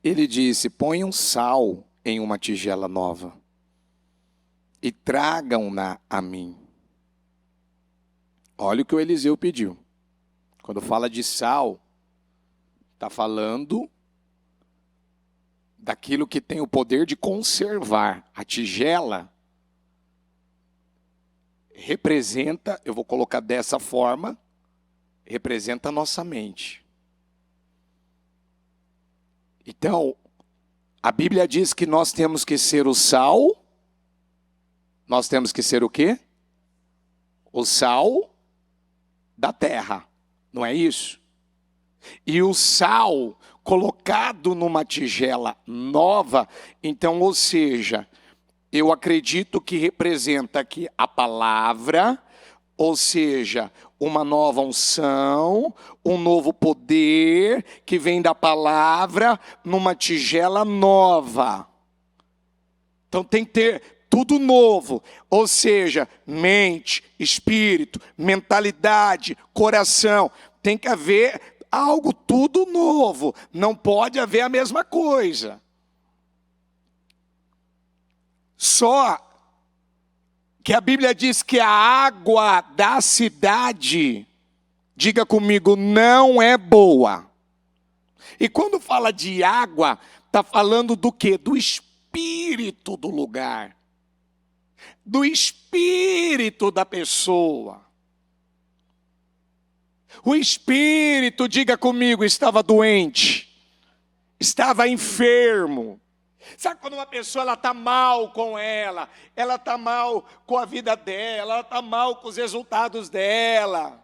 Ele disse: ponham sal em uma tigela nova e tragam-na a mim. Olha o que o Eliseu pediu. Quando fala de sal, está falando daquilo que tem o poder de conservar. A tigela representa, eu vou colocar dessa forma, representa a nossa mente. Então, a Bíblia diz que nós temos que ser o sal. Nós temos que ser o quê? O sal da terra, não é isso? E o sal colocado numa tigela nova, então, ou seja, eu acredito que representa aqui a palavra, ou seja, uma nova unção, um novo poder que vem da palavra numa tigela nova. Então tem que ter tudo novo, ou seja, mente, espírito, mentalidade, coração. Tem que haver algo tudo novo, não pode haver a mesma coisa. Só que a Bíblia diz que a água da cidade, diga comigo, não é boa. E quando fala de água, está falando do quê? Do espírito do lugar. Do espírito da pessoa. O espírito, diga comigo, estava doente, estava enfermo. Sabe quando uma pessoa está mal com ela está mal com a vida dela, ela está mal com os resultados dela.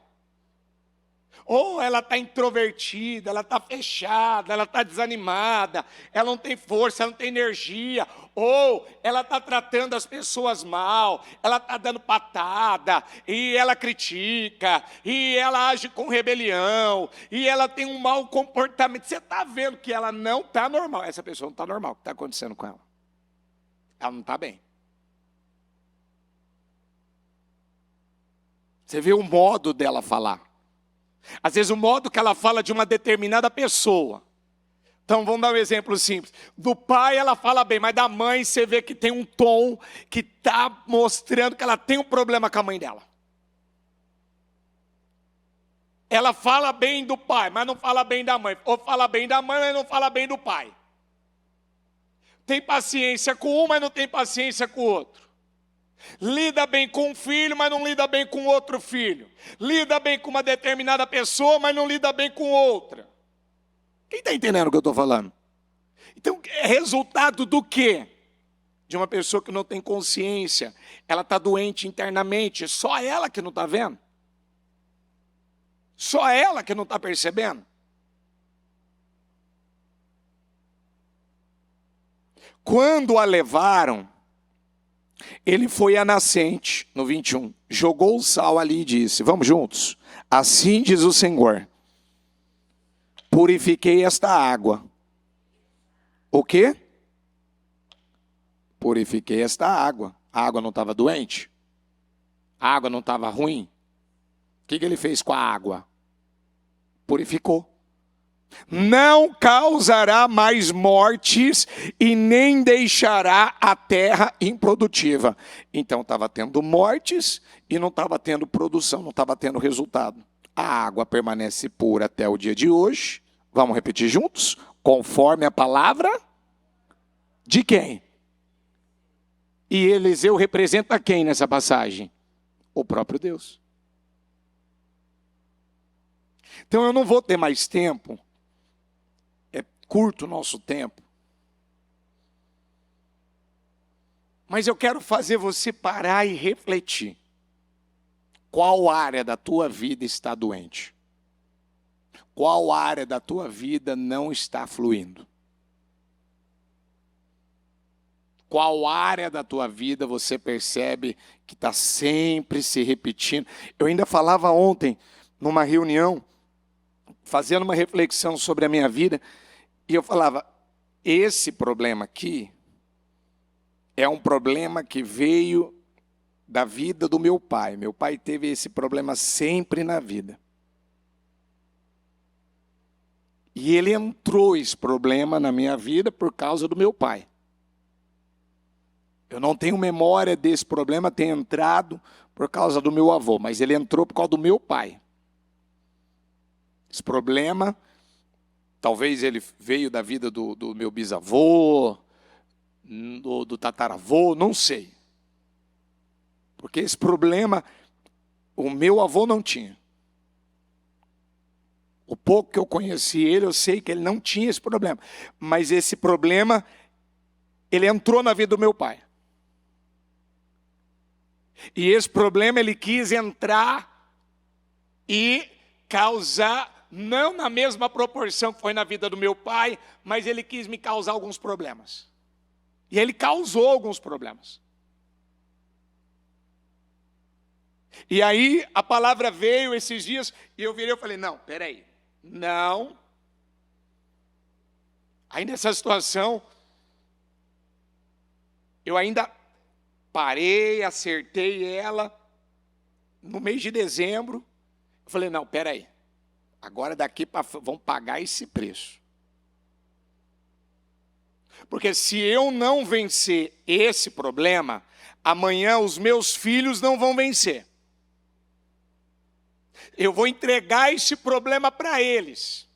Ou ela está introvertida, ela está fechada, ela está desanimada, ela não tem força, ela não tem energia. Ou ela está tratando as pessoas mal, ela está dando patada, e ela critica, e ela age com rebelião, e ela tem um mau comportamento. Você está vendo que ela não está normal. Essa pessoa não está normal. O que está acontecendo com ela? Ela não está bem. Você vê o modo dela falar. Às vezes o modo que ela fala de uma determinada pessoa. Então vamos dar um exemplo simples. Do pai ela fala bem, mas da mãe você vê que tem um tom que está mostrando que ela tem um problema com a mãe dela. Ela fala bem do pai, mas não fala bem da mãe. Ou fala bem da mãe, mas não fala bem do pai. Tem paciência com um, mas não tem paciência com o outro. Lida bem com um filho, mas não lida bem com outro filho. Lida bem com uma determinada pessoa, mas não lida bem com outra. Quem está entendendo o que eu estou falando? Então, é resultado do quê? De uma pessoa que não tem consciência. Ela está doente internamente. Só ela que não está vendo. Só ela que não está percebendo. Quando a levaram, ele foi à nascente, no 21, jogou o sal ali e disse, vamos juntos? Assim diz o Senhor, purifiquei esta água. O quê? Purifiquei esta água. A água não estava doente? A água não estava ruim? O que ele fez com a água? Purificou. Não causará mais mortes e nem deixará a terra improdutiva. Então estava tendo mortes e não estava tendo produção, não estava tendo resultado. A água permanece pura até o dia de hoje. Vamos repetir juntos? Conforme a palavra de quem? E Eliseu representa quem nessa passagem? O próprio Deus. Então eu não vou ter mais tempo. É curto o nosso tempo. Mas eu quero fazer você parar e refletir. Qual área da tua vida está doente? Qual área da tua vida não está fluindo? Qual área da tua vida você percebe que está sempre se repetindo? Eu ainda falava ontem, numa reunião, fazendo uma reflexão sobre a minha vida, e eu falava, esse problema aqui é um problema que veio da vida do meu pai. Meu pai teve esse problema sempre na vida. E ele entrou esse problema na minha vida por causa do meu pai. Eu não tenho memória desse problema ter entrado por causa do meu avô, mas ele entrou por causa do meu pai. Esse problema, talvez ele veio da vida do meu bisavô, do tataravô, não sei. Porque esse problema, o meu avô não tinha. O pouco que eu conheci ele, eu sei que ele não tinha esse problema. Mas esse problema, ele entrou na vida do meu pai. E esse problema ele quis entrar e causar, não na mesma proporção que foi na vida do meu pai, mas ele quis me causar alguns problemas. E ele causou alguns problemas. E aí a palavra veio esses dias e eu virei e falei, não, peraí, não. Aí nessa situação, eu ainda parei, acertei ela, no mês de dezembro, eu falei, não, peraí, agora daqui para vamos pagar esse preço. Porque se eu não vencer esse problema, amanhã os meus filhos não vão vencer. Eu vou entregar esse problema para eles.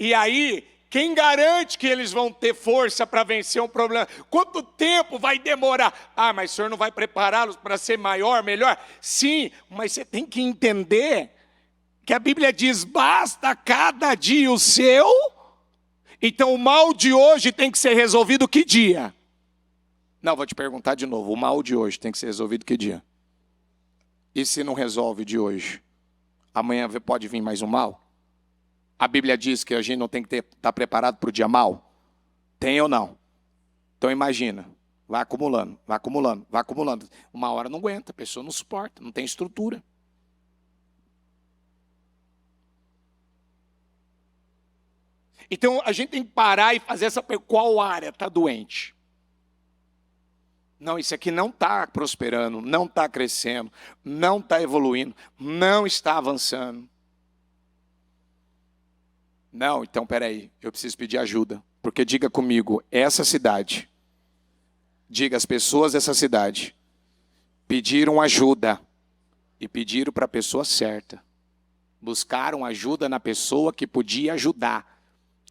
E aí, quem garante que eles vão ter força para vencer um problema? Quanto tempo vai demorar? Ah, mas o senhor não vai prepará-los para ser maior, melhor? Sim, mas você tem que entender que a Bíblia diz, basta cada dia o seu. Então o mal de hoje tem que ser resolvido que dia? Não, vou te perguntar de novo, o mal de hoje tem que ser resolvido que dia? E se não resolve de hoje? Amanhã pode vir mais um mal? A Bíblia diz que a gente não tem que estar preparado para o dia mal? Tem ou não? Então imagina, vai acumulando, vai acumulando, vai acumulando. Uma hora não aguenta, a pessoa não suporta, não tem estrutura. Então a gente tem que parar e fazer essa pergunta, qual área está doente? Não, isso aqui não está prosperando, não está crescendo, não está evoluindo, não está avançando. Não, então peraí, eu preciso pedir ajuda. Porque diga comigo, essa cidade, diga as pessoas dessa cidade, pediram ajuda e pediram para a pessoa certa. Buscaram ajuda na pessoa que podia ajudar,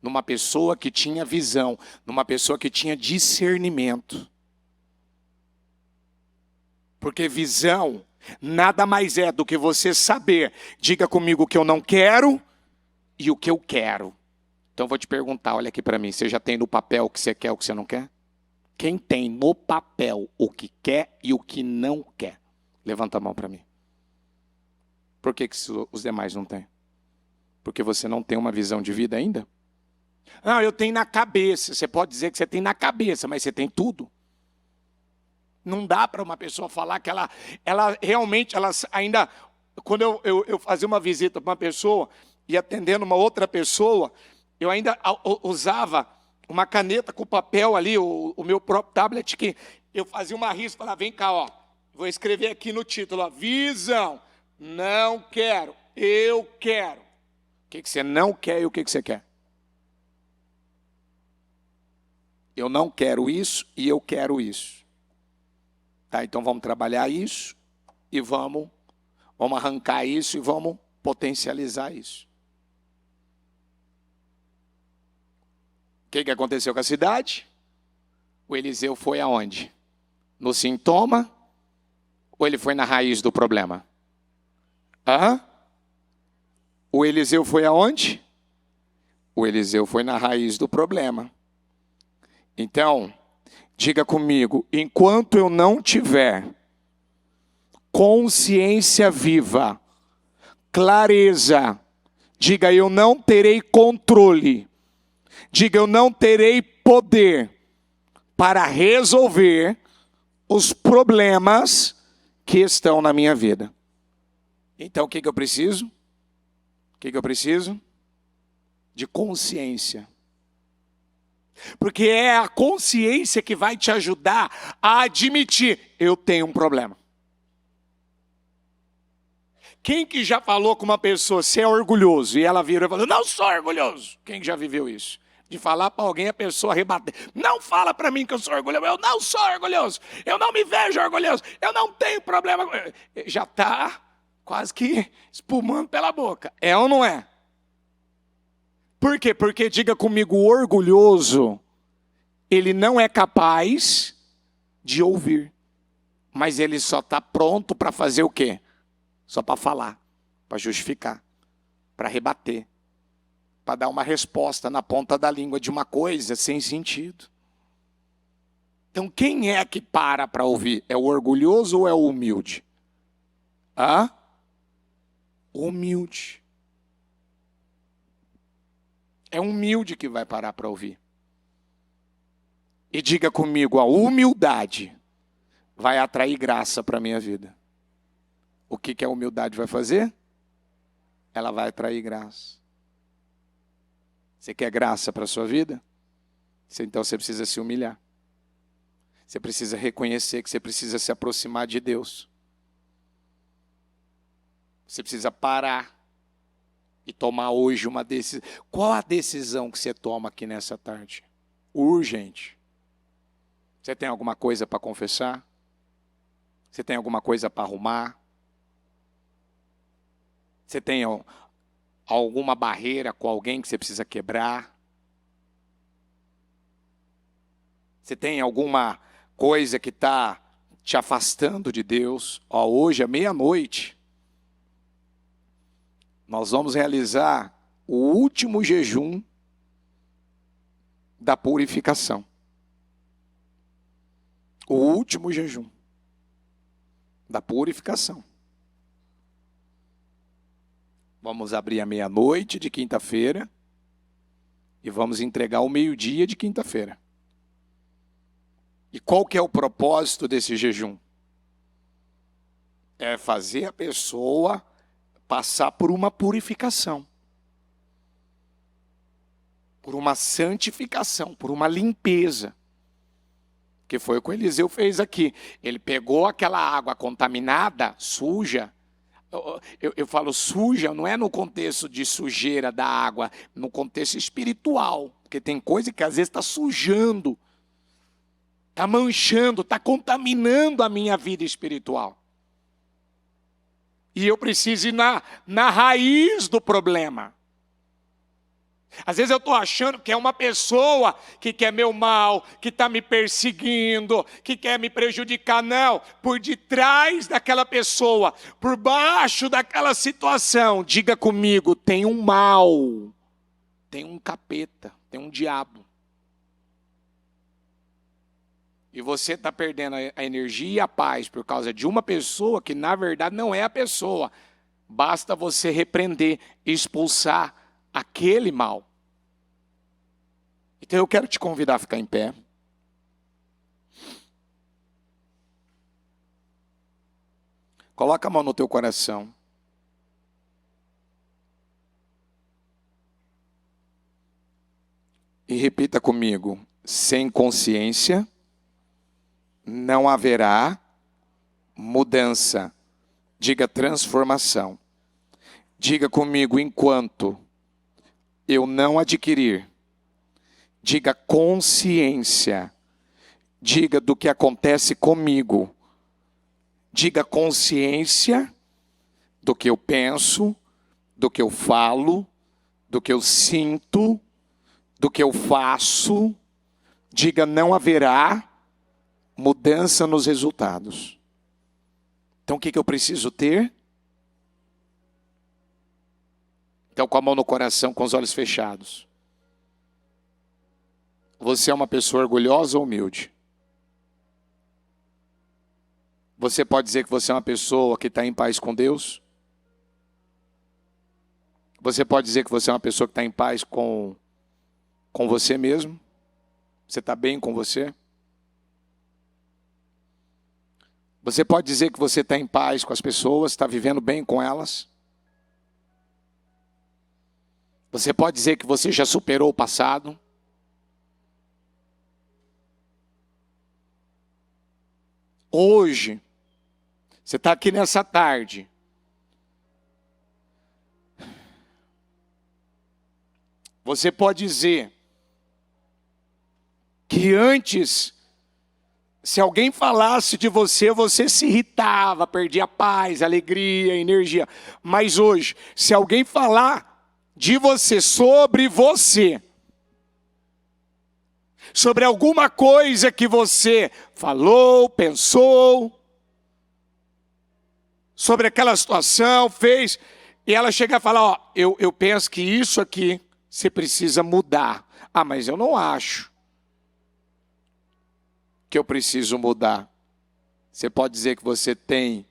numa pessoa que tinha visão, numa pessoa que tinha discernimento. Porque visão nada mais é do que você saber, diga comigo o que eu não quero e o que eu quero. Então eu vou te perguntar, olha aqui para mim, você já tem no papel o que você quer e o que você não quer? Quem tem no papel o que quer e o que não quer? Levanta a mão para mim. Por que os demais não têm? Porque você não tem uma visão de vida ainda? Não, eu tenho na cabeça. Você pode dizer que você tem na cabeça, mas você tem tudo. Não dá para uma pessoa falar que ela realmente, ela ainda... Quando eu fazia uma visita para uma pessoa e atendendo uma outra pessoa, eu ainda usava uma caneta com papel ali, o meu próprio tablet, que eu fazia uma risca, falava, vem cá, ó, vou escrever aqui no título, ó, visão, não quero, eu quero. O que você não quer e o que você quer? Eu não quero isso e eu quero isso. Tá, então vamos trabalhar isso e vamos Vamos arrancar isso e vamos potencializar isso. O que aconteceu com a cidade? O Eliseu foi aonde? No sintoma? Ou ele foi na raiz do problema? O Eliseu foi aonde? O Eliseu foi na raiz do problema. Então, diga comigo, enquanto eu não tiver consciência viva, clareza, diga, eu não terei controle, diga, eu não terei poder para resolver os problemas que estão na minha vida. Então, o que eu preciso? O que eu preciso? De consciência. Porque é a consciência que vai te ajudar a admitir, eu tenho um problema. Quem que já falou com uma pessoa, você é orgulhoso, e ela virou e falou, não sou orgulhoso? Quem que já viveu isso? De falar para alguém, a pessoa rebater. Não fala para mim que eu sou orgulhoso. Eu não sou orgulhoso. Eu não me vejo orgulhoso. Eu não tenho problema. Já está quase que espumando pela boca. É ou não é? Por quê? Porque, diga comigo, o orgulhoso, ele não é capaz de ouvir. Mas ele só está pronto para fazer o quê? Só para falar, para justificar, para rebater, para dar uma resposta na ponta da língua de uma coisa sem sentido. Então, quem é que para ouvir? É o orgulhoso ou é o humilde? O humilde. É humilde que vai parar para ouvir. E diga comigo, a humildade vai atrair graça para a minha vida. O que a humildade vai fazer? Ela vai atrair graça. Você quer graça para a sua vida? Então você precisa se humilhar. Você precisa reconhecer que você precisa se aproximar de Deus. Você precisa parar e tomar hoje uma decisão. Qual a decisão que você toma aqui nessa tarde? Urgente. Você tem alguma coisa para confessar? Você tem alguma coisa para arrumar? Você tem alguma barreira com alguém que você precisa quebrar? Você tem alguma coisa que está te afastando de Deus? Hoje, à meia-noite, nós vamos realizar o último jejum da purificação. O último jejum da purificação. Vamos abrir à meia-noite de quinta-feira e vamos entregar ao meio-dia de quinta-feira. E qual que é o propósito desse jejum? É fazer a pessoa passar por uma purificação, por uma santificação, por uma limpeza. Que foi o que o Eliseu fez aqui. Ele pegou aquela água contaminada, suja. Eu falo suja, não é no contexto de sujeira da água, no contexto espiritual. Porque tem coisa que às vezes está sujando, está manchando, está contaminando a minha vida espiritual. E eu preciso ir na raiz do problema. Às vezes eu estou achando que é uma pessoa que quer meu mal, que está me perseguindo, que quer me prejudicar. Não, por detrás daquela pessoa, por baixo daquela situação, diga comigo, tem um mal, tem um capeta, tem um diabo. E você está perdendo a energia e a paz por causa de uma pessoa que na verdade não é a pessoa. Basta você repreender, expulsar aquele mal. Então eu quero te convidar a ficar em pé. Coloca a mão no teu coração. E repita comigo. Sem consciência, não haverá mudança. Diga transformação. Diga comigo, enquanto eu não adquirir, diga consciência, diga do que acontece comigo, diga consciência do que eu penso, do que eu falo, do que eu sinto, do que eu faço. Diga: não haverá mudança nos resultados. Então o que eu preciso ter? Então, com a mão no coração, com os olhos fechados. Você é uma pessoa orgulhosa ou humilde? Você pode dizer que você é uma pessoa que está em paz com Deus? Você pode dizer que você é uma pessoa que está em paz com você mesmo? Você está bem com você? Você pode dizer que você está em paz com as pessoas, está vivendo bem com elas? Você pode dizer que você já superou o passado? Hoje, você está aqui nessa tarde. Você pode dizer que antes, se alguém falasse de você, você se irritava, perdia a paz, a alegria, a energia. Mas hoje, se alguém falar de você, sobre você, sobre alguma coisa que você falou, pensou, sobre aquela situação, fez, e ela chega a falar: ó, eu penso que isso aqui você precisa mudar. Ah, mas eu não acho que eu preciso mudar. Você pode dizer que você tem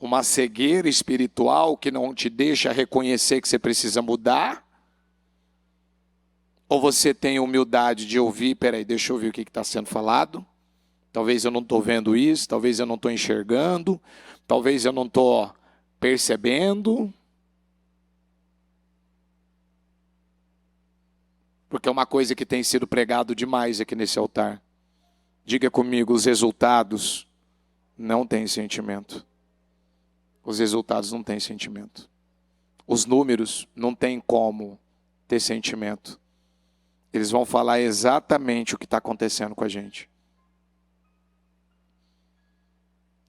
uma cegueira espiritual que não te deixa reconhecer que você precisa mudar? Ou você tem humildade de ouvir: peraí, deixa eu ouvir o que está sendo falado. Talvez eu não estou vendo isso, talvez eu não estou enxergando, talvez eu não estou percebendo. Porque é uma coisa que tem sido pregado demais aqui nesse altar. Diga comigo: os resultados não têm sentimento. Os resultados não têm sentimento. Os números não têm como ter sentimento. Eles vão falar exatamente o que está acontecendo com a gente.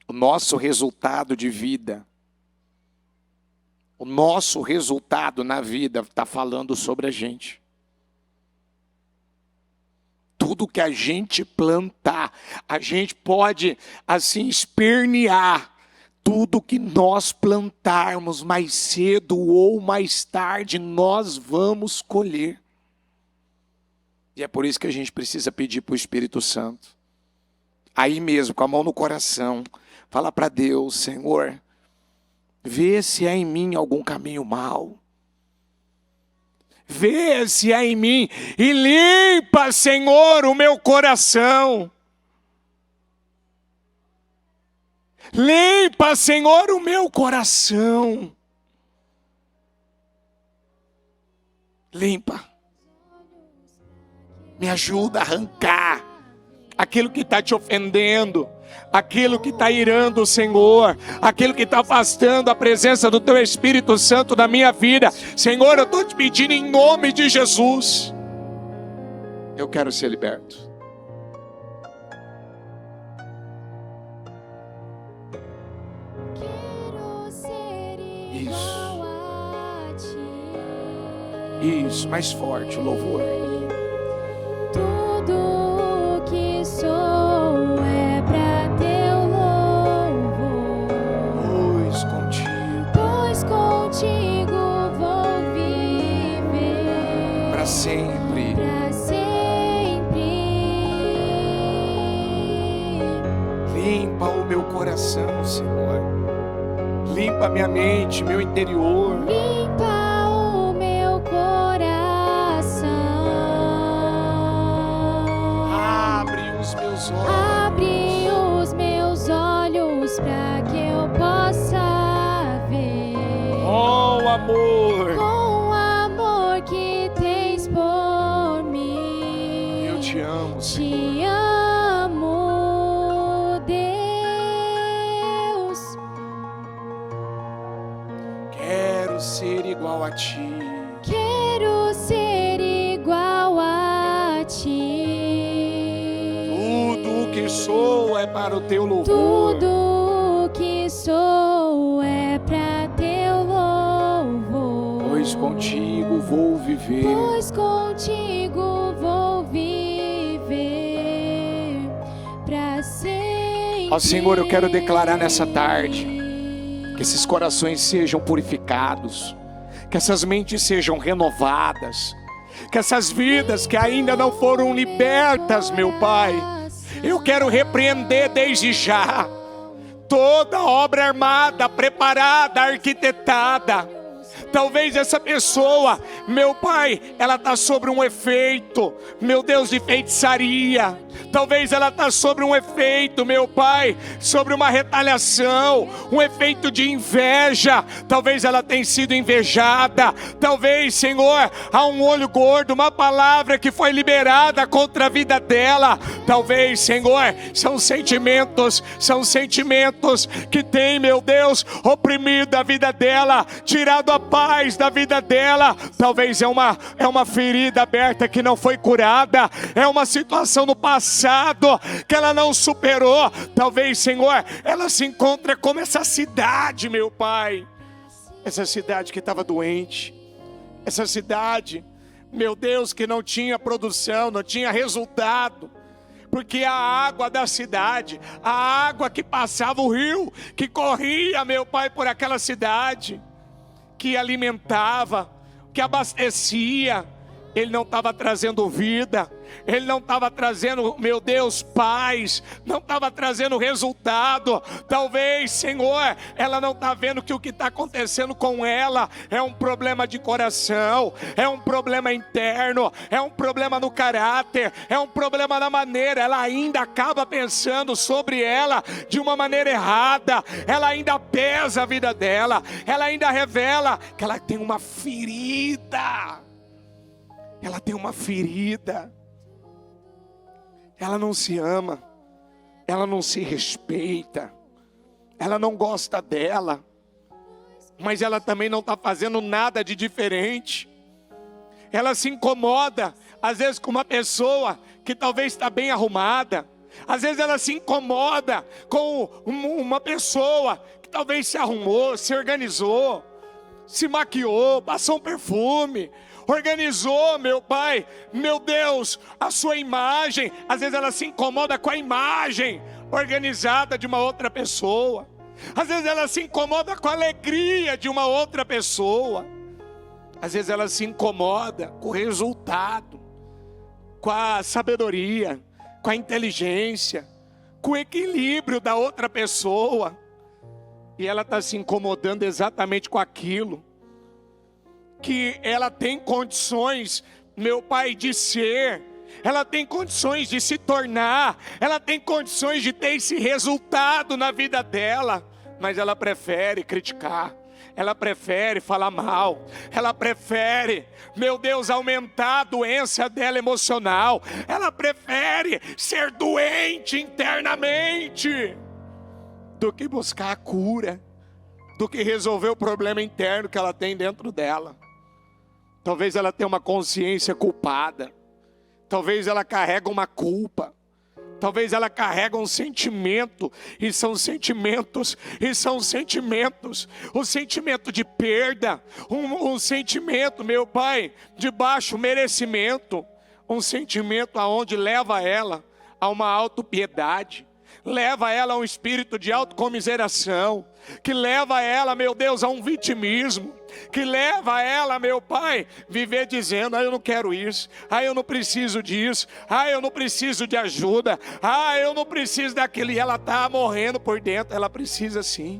O nosso resultado de vida, o nosso resultado na vida está falando sobre a gente. Tudo que a gente plantar, a gente pode assim espernear. Tudo que nós plantarmos, mais cedo ou mais tarde, nós vamos colher. E é por isso que a gente precisa pedir para o Espírito Santo. Aí mesmo, com a mão no coração, fala para Deus: Senhor, vê se há em mim algum caminho mau. Vê se há em mim e limpa, Senhor, o meu coração. Limpa, Senhor, o meu coração. Limpa. Me ajuda a arrancar aquilo que está te ofendendo, aquilo que está irando o Senhor, aquilo que está afastando a presença do Teu Espírito Santo da minha vida. Senhor, eu estou te pedindo em nome de Jesus. Eu quero ser liberto. Isso, mais forte o louvor. Tudo que sou é pra teu louvor. Pois contigo vou viver para sempre. Pra sempre. Limpa o meu coração, Senhor. Limpa minha mente, meu interior. Limpa o meu coração. Abre os meus olhos. Abre os meus olhos para que eu possa ver. Com amor. Com o amor que tens por mim. Eu te amo, Senhor. Te amo, Deus. Quero ser igual a ti. Quero ser igual a ti. Tudo o que sou é para o teu louvor. Tudo que sou contigo vou viver. Pois contigo vou viver pra sempre. Ó Senhor, eu quero declarar nessa tarde que esses corações sejam purificados, que essas mentes sejam renovadas, que essas vidas que ainda não foram libertas, meu Pai, eu quero repreender desde já toda obra armada, preparada, arquitetada. Talvez essa pessoa, meu Pai, ela está sobre um efeito, meu Deus, de feitiçaria. Talvez ela está sobre um efeito, meu Pai, sobre uma retaliação, um efeito de inveja. Talvez ela tenha sido invejada. Talvez, Senhor, há um olho gordo, uma palavra que foi liberada contra a vida dela. Talvez, Senhor, são sentimentos que têm, meu Deus, oprimido a vida dela, tirado a paz da vida dela. Talvez é uma ferida aberta que não foi curada, é uma situação no passado que ela não superou. Talvez, Senhor, ela se encontra como essa cidade, meu Pai, essa cidade que estava doente, essa cidade, meu Deus, que não tinha produção, não tinha resultado, porque a água da cidade, a água que passava o rio, que corria, meu Pai, por aquela cidade, que alimentava, que abastecia, ele não estava trazendo vida, ele não estava trazendo, meu Deus, paz, não estava trazendo resultado. Talvez, Senhor, ela não está vendo que o que está acontecendo com ela é um problema de coração, é um problema interno, é um problema no caráter, é um problema na maneira. Ela ainda acaba pensando sobre ela de uma maneira errada, ela ainda pesa a vida dela, ela ainda revela que ela tem uma ferida. Ela tem uma ferida. Ela não se ama, ela não se respeita, ela não gosta dela, mas ela também não está fazendo nada de diferente. Ela se incomoda, às vezes, com uma pessoa que talvez está bem arrumada. Às vezes ela se incomoda com uma pessoa que talvez se arrumou, se organizou, se maquiou, passou um perfume, organizou, meu Pai, meu Deus, a sua imagem. Às vezes ela se incomoda com a imagem organizada de uma outra pessoa. Às vezes ela se incomoda com a alegria de uma outra pessoa. Às vezes ela se incomoda com o resultado, com a sabedoria, com a inteligência, com o equilíbrio da outra pessoa. E ela está se incomodando exatamente com aquilo que ela tem condições, meu Pai, de ser, ela tem condições de se tornar, ela tem condições de ter esse resultado na vida dela, mas ela prefere criticar, ela prefere falar mal, ela prefere, meu Deus, aumentar a doença dela emocional, ela prefere ser doente internamente, do que buscar a cura, do que resolver o problema interno que ela tem dentro dela. Talvez ela tenha uma consciência culpada, talvez ela carrega uma culpa, talvez ela carrega um sentimento, e são sentimentos, o sentimento de perda, um sentimento, meu Pai, de baixo merecimento, um sentimento aonde leva ela a uma autopiedade, leva ela a um espírito de autocomiseração, que leva ela, meu Deus, a um vitimismo, que leva ela, meu Pai, viver dizendo: eu não quero isso, eu não preciso disso, eu não preciso de ajuda, eu não preciso daquilo. E ela está morrendo por dentro. Ela precisa sim,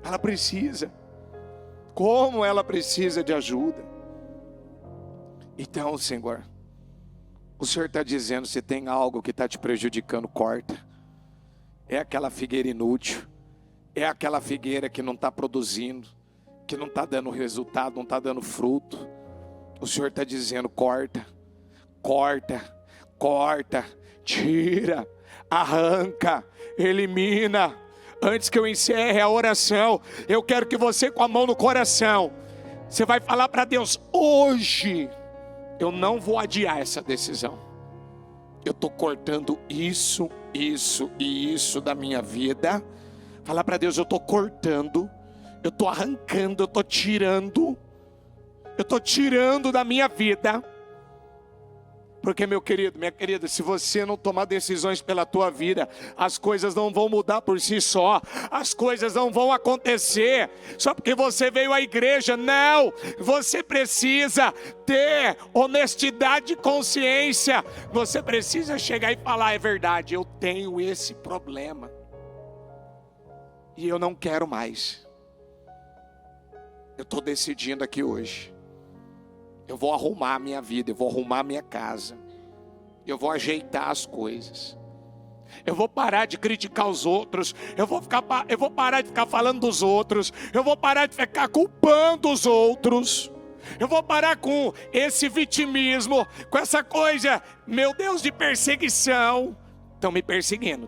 ela precisa. Como ela precisa de ajuda. Então, Senhor, o Senhor está dizendo: se tem algo que está te prejudicando, corta. É aquela figueira inútil, é aquela figueira que não está produzindo, que não está dando resultado, não está dando fruto. O Senhor está dizendo: corta, tira, arranca, elimina. Antes que eu encerre a oração, eu quero que você, com a mão no coração, você vai falar para Deus: hoje eu não vou adiar essa decisão. Eu estou cortando isso e isso da minha vida. Fala para Deus: eu estou cortando, eu estou arrancando, eu estou tirando eu estou tirando da minha vida. Porque, meu querido, minha querida, se você não tomar decisões pela tua vida, as coisas não vão mudar por si só, as coisas não vão acontecer só porque você veio à igreja. Não, você precisa ter honestidade de consciência, você precisa chegar e falar: é verdade, eu tenho esse problema e eu não quero mais. Eu estou decidindo aqui hoje, eu vou arrumar a minha vida, eu vou arrumar a minha casa, eu vou ajeitar as coisas, eu vou parar de criticar os outros, eu vou parar de ficar falando dos outros, eu vou parar de ficar culpando os outros, eu vou parar com esse vitimismo, com essa coisa, meu Deus, de perseguição. Estão me perseguindo,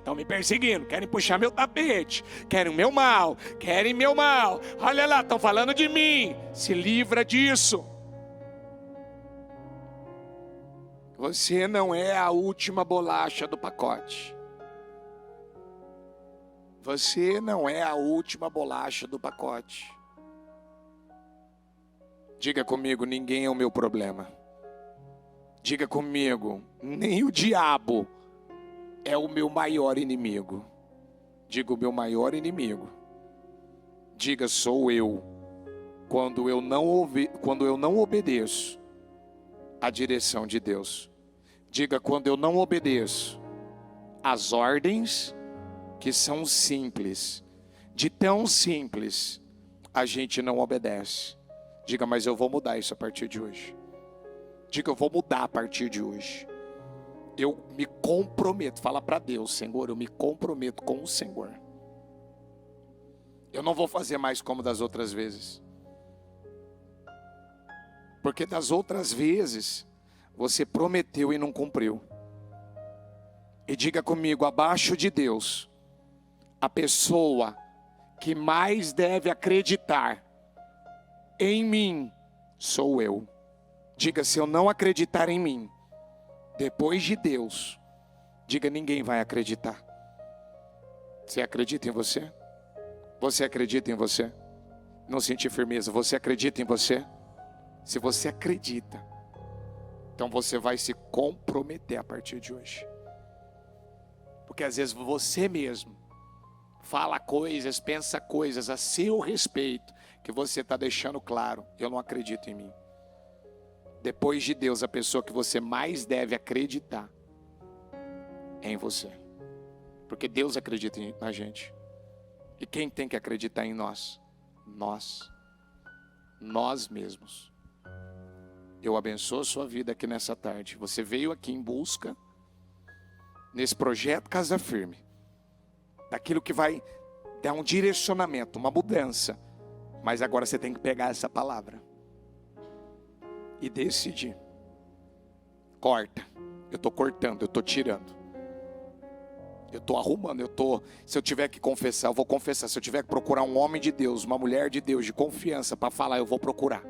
querem puxar meu tapete, querem meu mal, olha lá, estão falando de mim. Se livra disso. Você não é a última bolacha do pacote. Você não é a última bolacha do pacote. Diga comigo: ninguém é o meu problema. Diga comigo: nem o diabo é o meu maior inimigo. Diga: o meu maior inimigo. Diga: sou eu. Quando eu não obedeço a direção de Deus. Diga: quando eu não obedeço as ordens que são simples, de tão simples, a gente não obedece. Diga: mas eu vou mudar isso a partir de hoje. Diga: eu vou mudar a partir de hoje. Eu me comprometo, fala para Deus: Senhor, eu me comprometo com o Senhor. Eu não vou fazer mais como das outras vezes. Porque das outras vezes, você prometeu e não cumpriu. E diga comigo: abaixo de Deus, a pessoa que mais deve acreditar em mim sou eu. Diga: se eu não acreditar em mim, depois de Deus, diga: ninguém vai acreditar. Você acredita em você? Você acredita em você? Não senti firmeza. Você acredita em você? Se você acredita, então você vai se comprometer a partir de hoje. Porque às vezes você mesmo fala coisas, pensa coisas a seu respeito, que você está deixando claro: eu não acredito em mim. Depois de Deus, a pessoa que você mais deve acreditar é em você. Porque Deus acredita na gente. E quem tem que acreditar em nós? Nós mesmos. Eu abençoo a sua vida aqui nessa tarde. Você veio aqui em busca, nesse projeto Casa Firme, daquilo que vai dar um direcionamento, uma mudança. Mas agora você tem que pegar essa palavra e decidir. Corta. Eu estou cortando, eu estou tirando. Eu estou arrumando, se eu tiver que confessar, eu vou confessar. Se eu tiver que procurar um homem de Deus, uma mulher de Deus, de confiança para falar, eu vou procurar.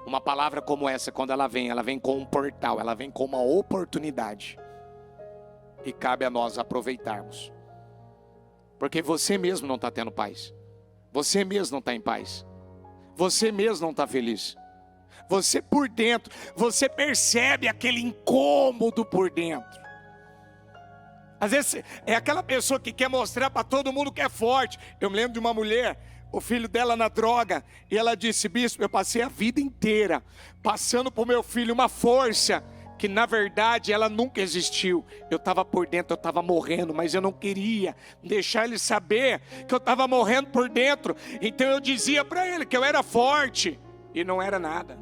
Uma palavra como essa, quando ela vem com um portal, ela vem com uma oportunidade. E cabe a nós aproveitarmos. Porque você mesmo não está tendo paz. Você mesmo não está em paz. Você mesmo não está feliz. Você por dentro, você percebe aquele incômodo por dentro. Às vezes é aquela pessoa que quer mostrar para todo mundo que é forte. Eu me lembro de uma mulher, o filho dela na droga, e ela disse: bispo, eu passei a vida inteira passando para o meu filho uma força que na verdade ela nunca existiu. Eu estava por dentro, eu estava morrendo, mas eu não queria deixar ele saber que eu estava morrendo por dentro. Então eu dizia para ele que eu era forte e não era nada.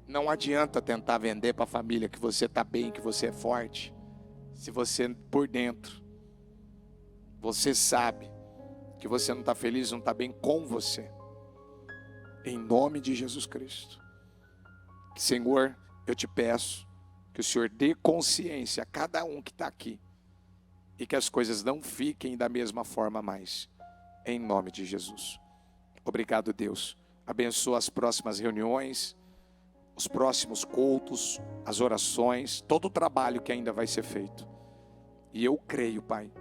Não adianta tentar vender para a família que você está bem, que você é forte, se você por dentro, você sabe que você não está feliz, não está bem com você. Em nome de Jesus Cristo. Senhor, eu te peço que o Senhor dê consciência a cada um que está aqui, e que as coisas não fiquem da mesma forma mais. Em nome de Jesus. Obrigado, Deus. Abençoa as próximas reuniões, os próximos cultos, as orações, todo o trabalho que ainda vai ser feito. E eu creio, Pai,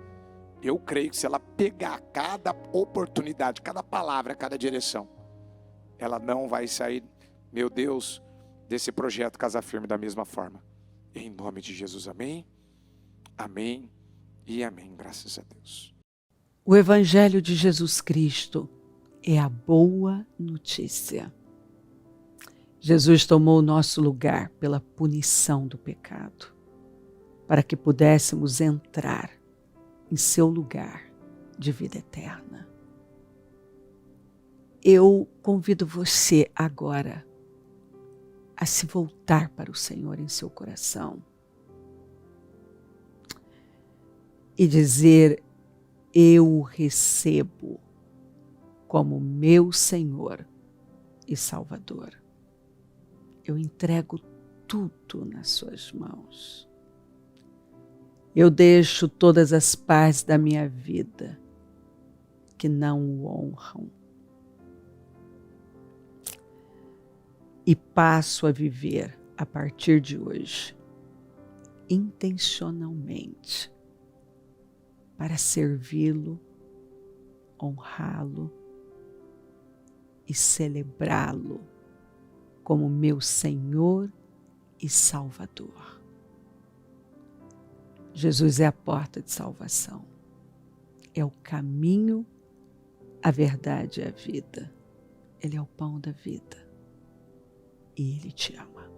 Eu creio que se ela pegar cada oportunidade, cada palavra, cada direção, ela não vai sair, meu Deus, desse projeto Casa Firme da mesma forma. Em nome de Jesus, amém, amém e amém, graças a Deus. O Evangelho de Jesus Cristo é a boa notícia. Jesus tomou o nosso lugar pela punição do pecado, para que pudéssemos entrar em seu lugar de vida eterna. Eu convido você agora a se voltar para o Senhor em seu coração e dizer: eu o recebo como meu Senhor e Salvador. Eu entrego tudo nas suas mãos. Eu deixo todas as partes da minha vida que não o honram e passo a viver a partir de hoje intencionalmente para servi-lo, honrá-lo e celebrá-lo como meu Senhor e Salvador. Jesus é a porta de salvação, é o caminho, a verdade e a vida. Ele é o pão da vida e Ele te ama.